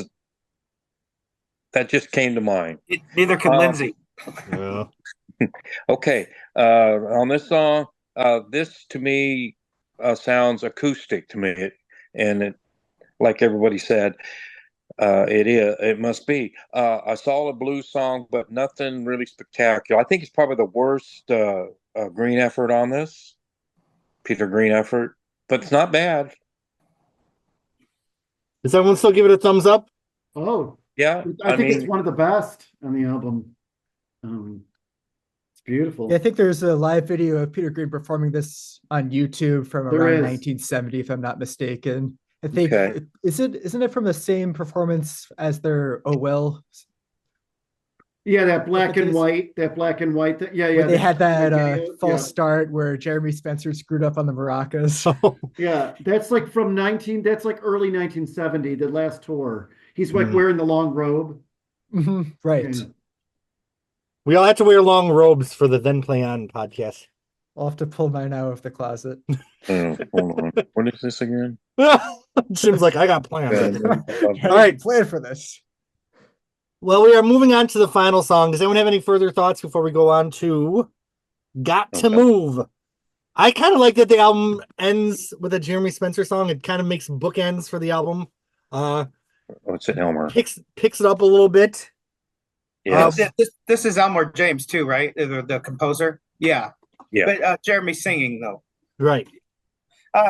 just came to mind. Neither can Lindsey. Yeah. Okay. On this song, this to me sounds acoustic to me, and it, like everybody said, it must be a solid blues song, but nothing really spectacular. I think it's probably the worst Green effort on this, Peter Green effort, but it's not bad. Does everyone still give it a thumbs up? Oh. Yeah, I think it's one of the best on the album. It's beautiful. Yeah, I think there's a live video of Peter Green performing this on YouTube from around 1970, if I'm not mistaken. I think isn't it from the same performance as their Oh Well? Yeah, that black and white. Yeah. They had that false start where Jeremy Spencer screwed up on the maracas. Yeah, that's like that's like early 1970, the last tour. He's like wearing the long robe. Right. We all had to wear long robes for the Then Play On podcast. I'll have to pull mine out of the closet. Hold on. What is this again? Jim's like, I got plans. All right. Plan for this. Well, we are moving on to the final song. Does anyone have any further thoughts before we go on to Got to Move? I kind of like that the album ends with a Jeremy Spencer song. It kind of makes bookends for the album. It's an Elmer. Picks it up a little bit. Yes. This is Elmer James too, right? The composer. Yeah. Yeah. But Jeremy singing though. Right.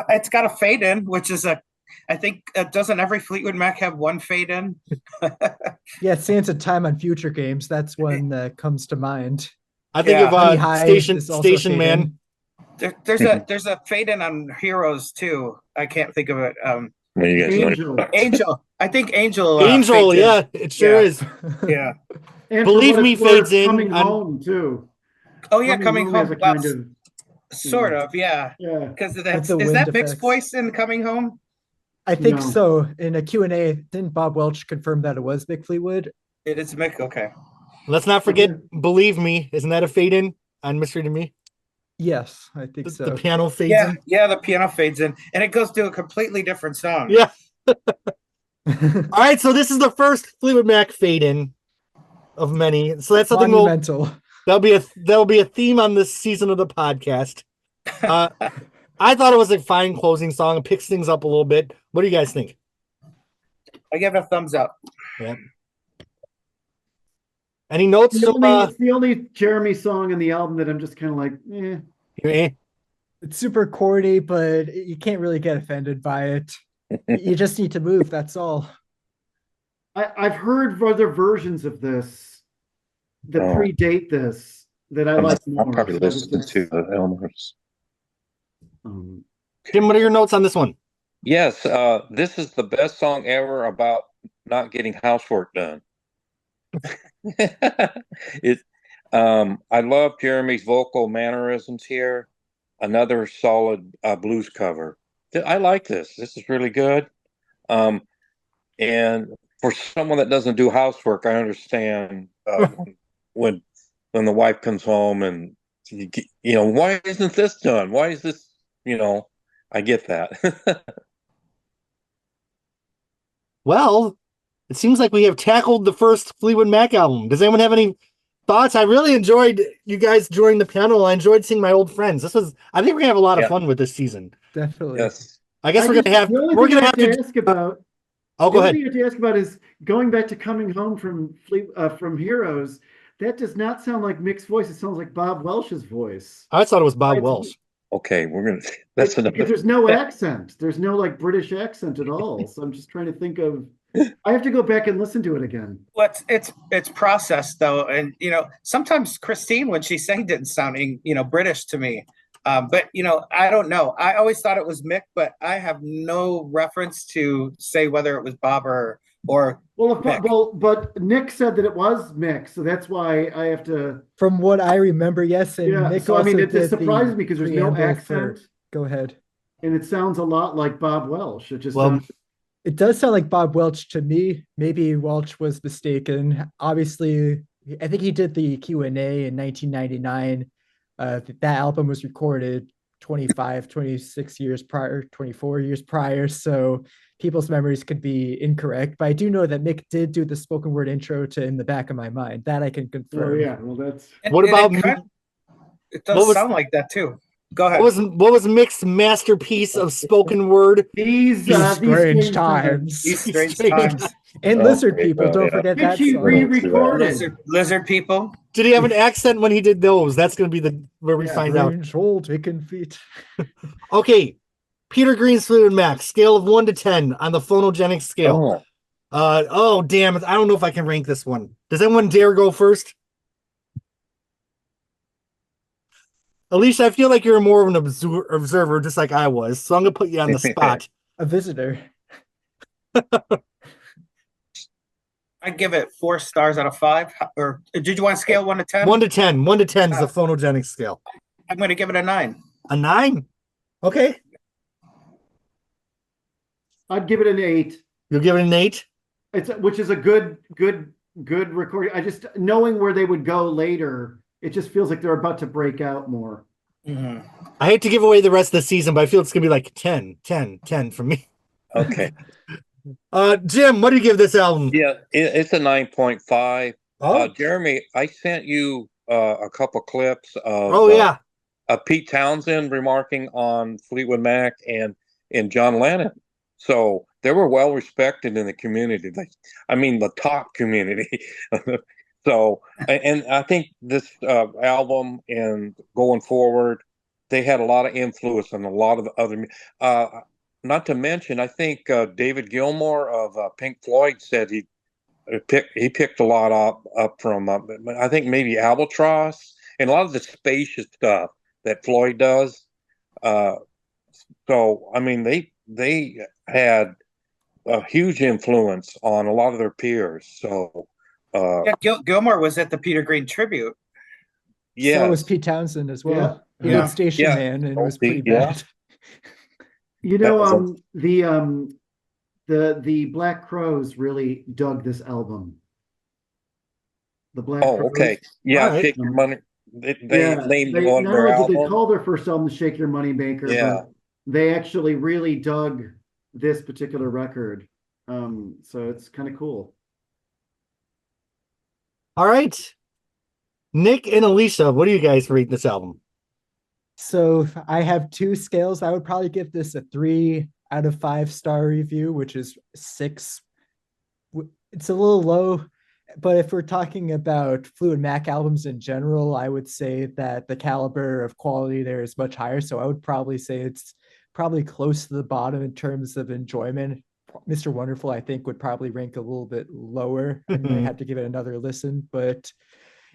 It's got a fade in, which is I think doesn't every Fleetwood Mac have one fade in? Yeah, Santa Time on Future Games. That's one that comes to mind. I think Yeah. of High Station is also a Station fade Man. There's a fade in on Heroes too. I can't think of it. Well, you guys know. Angel. I think Angel. Angel, fades in. yeah, it sure Yeah. is. Yeah. And Believe for what Me it's worth, fades in Coming on- Home too. Oh yeah, coming has home. a kind of Sort of, yeah. yeah. Because With that's the is wind that mixed effects. voice in Coming Home? I think No. so. In a Q&A, didn't Bob Welch confirm that it was Mick Fleetwood? It is Mick. Okay. Let's not forget Believe Me. Isn't that a fade in on Mystery to Me? Yes, I think so. The piano fades Yeah, in. yeah. The piano fades in, and it goes to a completely different song. Yeah. All right, so this is the first Fleetwood Mac fade in of many. So that's something Monumental. that'll be a theme on this season of the podcast. I thought it was a fine closing song. It picks things up a little bit. What do you guys think? I give it a thumbs up. Yeah. Any notes? It's the only Jeremy song in the album that I'm just kind of like, Eh? It's super corny, but you can't really get offended by it. You just need to move, that's all. I've heard other versions of this that predate this that I like more. I'll probably listen to the Elmer's. Tim, what are your notes on this one? Yes, this is the best song ever about not getting housework done. I love Jeremy's vocal mannerisms here. Another solid blues cover. I like this. This is really good. And for someone that doesn't do housework, I understand when the wife comes home and why isn't this done? Why is this? I get that. Well, it seems like we have tackled the first Fleetwood Mac album. Does anyone have any thoughts? I really enjoyed you guys joining the panel. I enjoyed seeing my old friends. I think we're gonna have a lot of fun with this season. Definitely. Yes. I guess we're gonna have to ask about. Oh, go ahead. The only thing I have to ask about is going back to Coming Home from Heroes. That does not sound like Mick's voice. It sounds like Bob Welch's voice. I thought it was Bob Welch. Okay, that's another. Because there's no accent. There's no like British accent at all. So I'm just trying to think of. I have to go back and listen to it again. Well, it's processed though, and sometimes Christine, when she sang, didn't sound British to me. But I don't know. I always thought it was Mick, but I have no reference to say whether it was Bob or but Nick said that it was Mick, so that's why I have to. From what I remember, yes. And yeah. Nick So I mean, also it surprises me because there's no accent. Go ahead. And it sounds a lot like Bob Welch. It just It does sound like Bob Welch to me. Maybe Welch was mistaken. Obviously, I think he did the Q&A in 1999. That album was recorded 26 years prior, 24 years prior. So people's memories could be incorrect. But I do know that Mick did do the spoken word intro to In the Back of My Mind. That I can confirm. Oh, yeah. Well, that's. What about it does sound like that too. Go ahead. What was Mick's masterpiece of spoken word? These strange times. These strange times. And lizard people. Don't forget that song. Re-recorded. Lizard people. Did he have an accent when he did those? That's going to be where we find out. Old taken feet. Okay, Peter Green's Fleetwood Mac, scale of 1 to 10 on the Phonogenics scale. Oh, damn it! I don't know if I can rank this one. Does anyone dare go first? Alicia, I feel like you're more of an observer, just like I was, so I'm gonna put you on the spot. A visitor. I give it 4 stars out of 5. Or did you want to scale 1 to 10? 1 to 10. 1 to 10 is the Phonogenics scale. I'm going to give it a 9. A 9? Okay. I'd give it an 8. You'll give it an 8? Which is a good good recording. I just knowing where they would go later, it just feels like they're about to break out more. Mhm. I hate to give away the rest of the season, but I feel it's gonna be like 10, 10, 10 for me. Okay. Jim, what do you give this album? Yeah, it's a 9.5. Oh, Jeremy, I sent you a couple clips oh yeah. of Pete Townsend remarking on Fleetwood Mac and John Lennon. So they were well respected in the community. I mean, the top community. So, and I think this album and going forward, they had a lot of influence on a lot of the other. Not to mention, I think David Gilmour of Pink Floyd said he picked a lot up from I think maybe Albatross and a lot of the spacious stuff that Floyd does. So I mean they had a huge influence on a lot of their peers. So Yeah, Gilmore was at the Peter Green tribute. So was yes, Pete Townsend as well. Yeah. He Yeah. did Station Yeah. Man, and it Oh, was pretty yeah. bad. You That know, was the Black Crowes really dug this album. The Black Oh, Crowes. okay. Yeah, All right. Shake Your Money. They Yeah, named they one of not their only did they albums. call their first album the Shake Your Money Maker, Yeah. but they actually really dug this particular record. So it's kind of cool. All right. Nick and Alicia, what do you guys rate this album? So I have two scales. I would probably give this a 3 out of 5 star review, which is 6. It's a little low, but if we're talking about Fleetwood Mac albums in general, I would say that the caliber of quality there is much higher. So I would probably say it's probably close to the bottom in terms of enjoyment. Mr. Wonderful, I think, would probably rank a little bit lower. I might have to give it another listen, but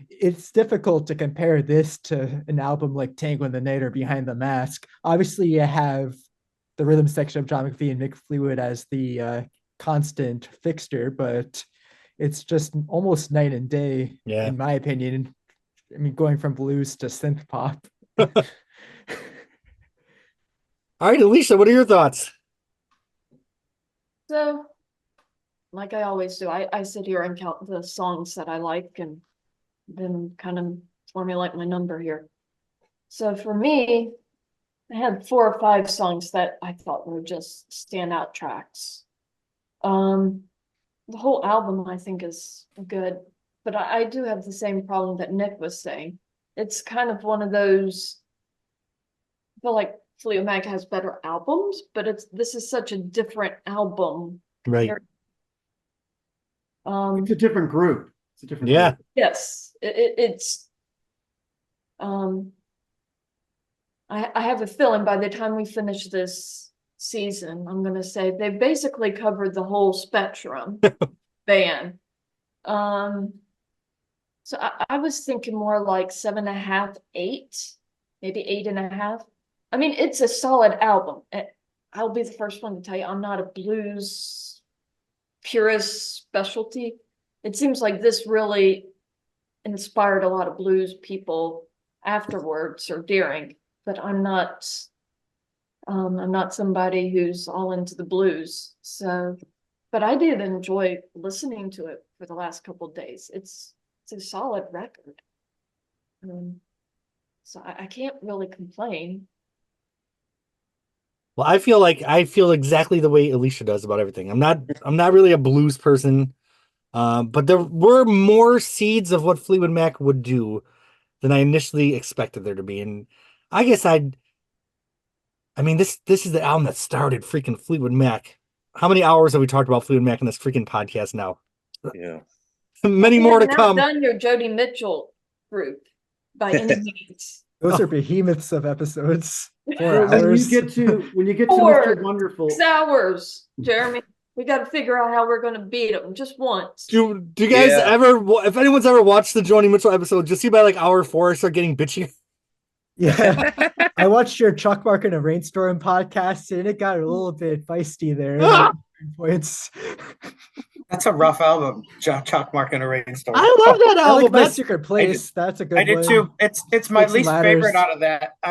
it's difficult to compare this to an album like Tango in the Night or Behind the Mask. Obviously, you have the rhythm section of John McVie and Mick Fleetwood as the constant fixture, but it's just almost night and day, Yeah. in my opinion. I mean, going from blues to synth pop. All right, Alicia, what are your thoughts? So, like I always do, I sit here and count the songs that I like and then kind of formulate my number here. So for me, I had 4 or 5 songs that I thought were just standout tracks. The whole album I think is good, but I do have the same problem that Nick was saying. It's kind of one of those, I feel like Fleetwood Mac has better albums, but this is such a different album. Right. It's a different group. It's a different Yeah. group. Yes, it's I have a feeling by the time we finish this season, I'm gonna say they basically covered the whole spectrum band. So I was thinking more like 7.5, 8, maybe 8.5. I mean, it's a solid album. I'll be the first one to tell you, I'm not a blues purist specialty. It seems like this really inspired a lot of blues people afterwards or during, but I'm not somebody who's all into the blues. So, but I did enjoy listening to it for the last couple of days. It's a solid record. So I can't really complain. Well, I feel exactly the way Alicia does about everything. I'm not really a blues person. But there were more seeds of what Fleetwood Mac would do than I initially expected there to be. And I guess I mean, this is the album that started freaking Fleetwood Mac. How many hours have we talked about Fleetwood Mac in this freaking podcast now? Yeah. Many more to come. Done your Jody Mitchell group by any means. Those are behemoths of episodes. 4 Well, hours. when you get to 4, Mr. Wonderful, 6 hours, Jeremy. We got to figure out how we're going to beat them just once. Do you guys Yeah. ever, if anyone's ever watched the Joni Mitchell episode, just see by like hour 4, I start getting bitchy. Yeah. I watched your Chalk Mark in a Rainstorm podcast, and it got a little bit feisty there. Ah! Points. That's a rough album, Chalk Mark and a Rainstorm. I love that I album. like My That's- Secret Place. That's a good I did one. too. It's my Snakes and least Ladders. favorite out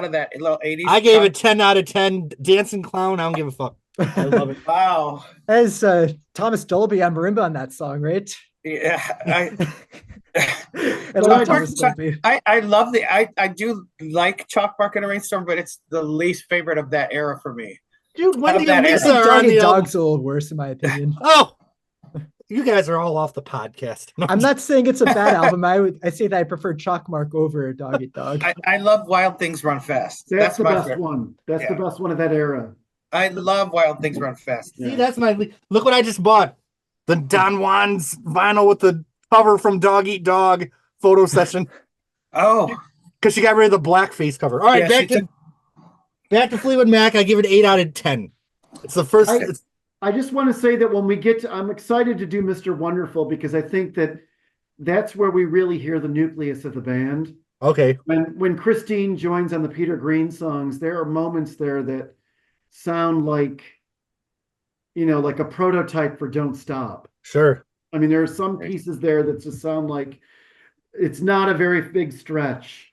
of that little 80s. I gave it 10 out of 10. Dancing Clown, I don't give a fuck. I love it. Wow. As Thomas Dolby on marimba on that song, right? Yeah, And Well, like I Thomas Dolby. I love I do like Chalkmark and a Rainstorm, but it's the least favorite of that era for me. Dude, Wendy that and era. I Lisa think are Dog on the Eat album. Dog's a little worse, in my opinion. Oh, you guys are all off the podcast. No, I'm not saying it's a bad album. I say that I prefer Chalkmark over Dog Eat Dog. I love Wild Things Run Fast. That's the my best favorite. one. That's the Yeah. best one of that era. I love Wild Things Run Fast. See, that's my look what I just bought. The Don Juan's vinyl with the cover from Dog Eat Dog photo session. Oh, Because she got rid of the blackface cover. All right, yeah, back to Fleetwood Mac. I give it 8 out of 10. It's the first. I just want to say that when we get to, I'm excited to do Mr. Wonderful because I think that that's where we really hear the nucleus of the band. Okay. When Christine joins on the Peter Green songs, there are moments there that sound like, like a prototype for Don't Stop. Sure. I mean, there are some pieces there that just sound like it's not a very big stretch.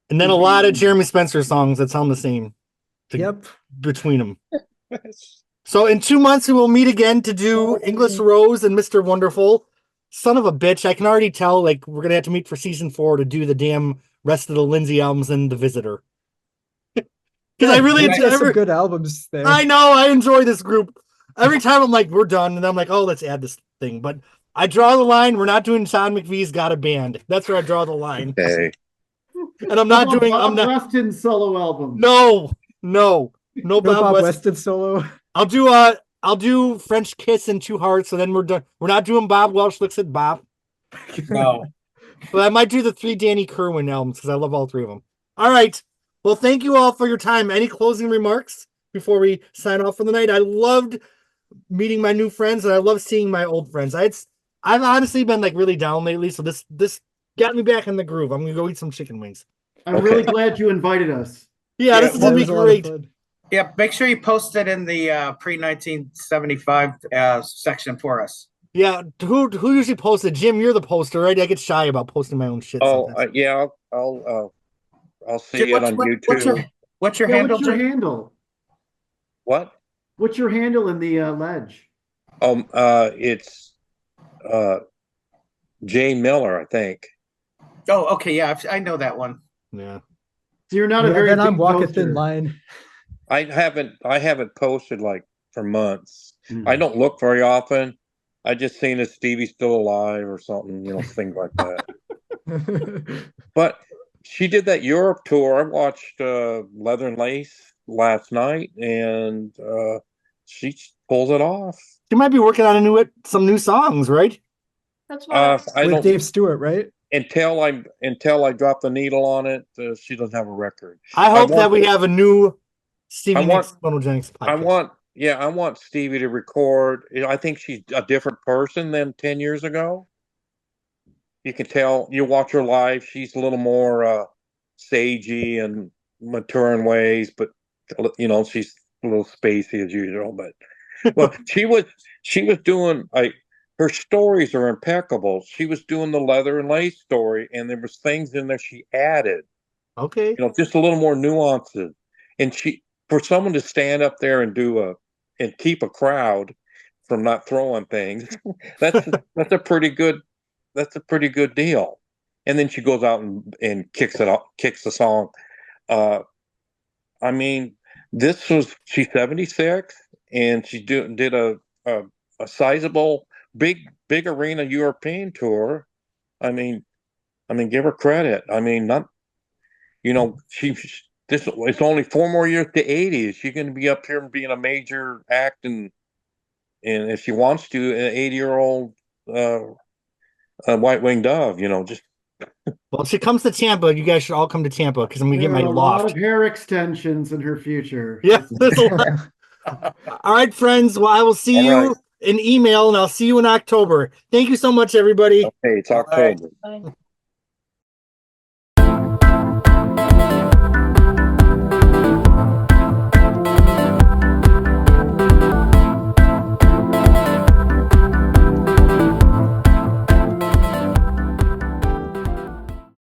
And then a lot of Jeremy Spencer songs that sound the same. Yep. Between them. So in 2 months, we will meet again to do English Rose and Mr. Wonderful. Son of a bitch. I can already tell, like, we're going to have to meet for season 4 to do the damn rest of the Lindsay albums and The Visitor. Because I really enjoy some good albums there. I know. I enjoy this group. Every time I'm like, we're done. And I'm like, oh, let's add this thing. But I draw the line. We're not doing Sean McVie's Got a Band. That's where I draw the line. Okay. And I'm not doing Bob Weston's solo album. No No Bob Weston solo. I'll do French Kiss and Two Hearts, and then we're done. We're not doing Bob Welsh Looks at Bob. no. But I might do the 3 Danny Kerwin albums because I love all 3 of them. All right. Well, thank you all for your time. Any closing remarks before we sign off for the night? I loved meeting my new friends, and I love seeing my old friends. I've honestly been like really down lately, so this got me back in the groove. I'm gonna go eat some chicken wings. I'm really glad you invited us. Yeah, this is gonna be great. Yeah, make sure you post it in the pre-1975 section for us. Yeah, who usually posts it? Jim, you're the poster, right? I get shy about posting my own shit. Yeah, I'll see it on YouTube. What's your handle? What's your handle? What? What's your handle in the ledge? It's Jay Miller, I think. Oh, okay, yeah, I know that one. Yeah. So you're not a very. Then I'm big walking poster. thin line. I haven't posted like for months. I don't look very often. I just seen if Stevie's still alive or something, things like that. But she did that Europe tour. I watched Leather and Lace last night, and she pulls it off. She might be working on some new songs, right? That's what with Dave Stewart, right? Until I drop the needle on it, she doesn't have a record. I hope that we have a new Stevie Nicks Phonogenics podcast. I want Stevie to record. I think she's a different person than 10 years ago. You can tell. You watch her live; she's a little more sagey and mature in ways, but she's a little spacey as usual. But well, she was doing her stories are impeccable. She was doing the Leather and Lace story, and there was things in there she added. Okay, just a little more nuances. And for someone to stand up there and and keep a crowd from not throwing things, that's a pretty good deal. And then she goes out and kicks the song. I mean, she's 76 and she did a sizable big arena European tour. I mean, give her credit. I mean, it's only 4 more years to 80. Is she going to be up here and being a major act and if she wants to, an 80-year-old white-winged dove, just. Well, if she comes to Tampa, you guys should all come to Tampa because I'm gonna get my loft. A lot of hair extensions in her future. Yeah. All right, friends. Well, I will see you in email, and I'll see you in October. Thank you so much, everybody. Okay, it's October. Bye.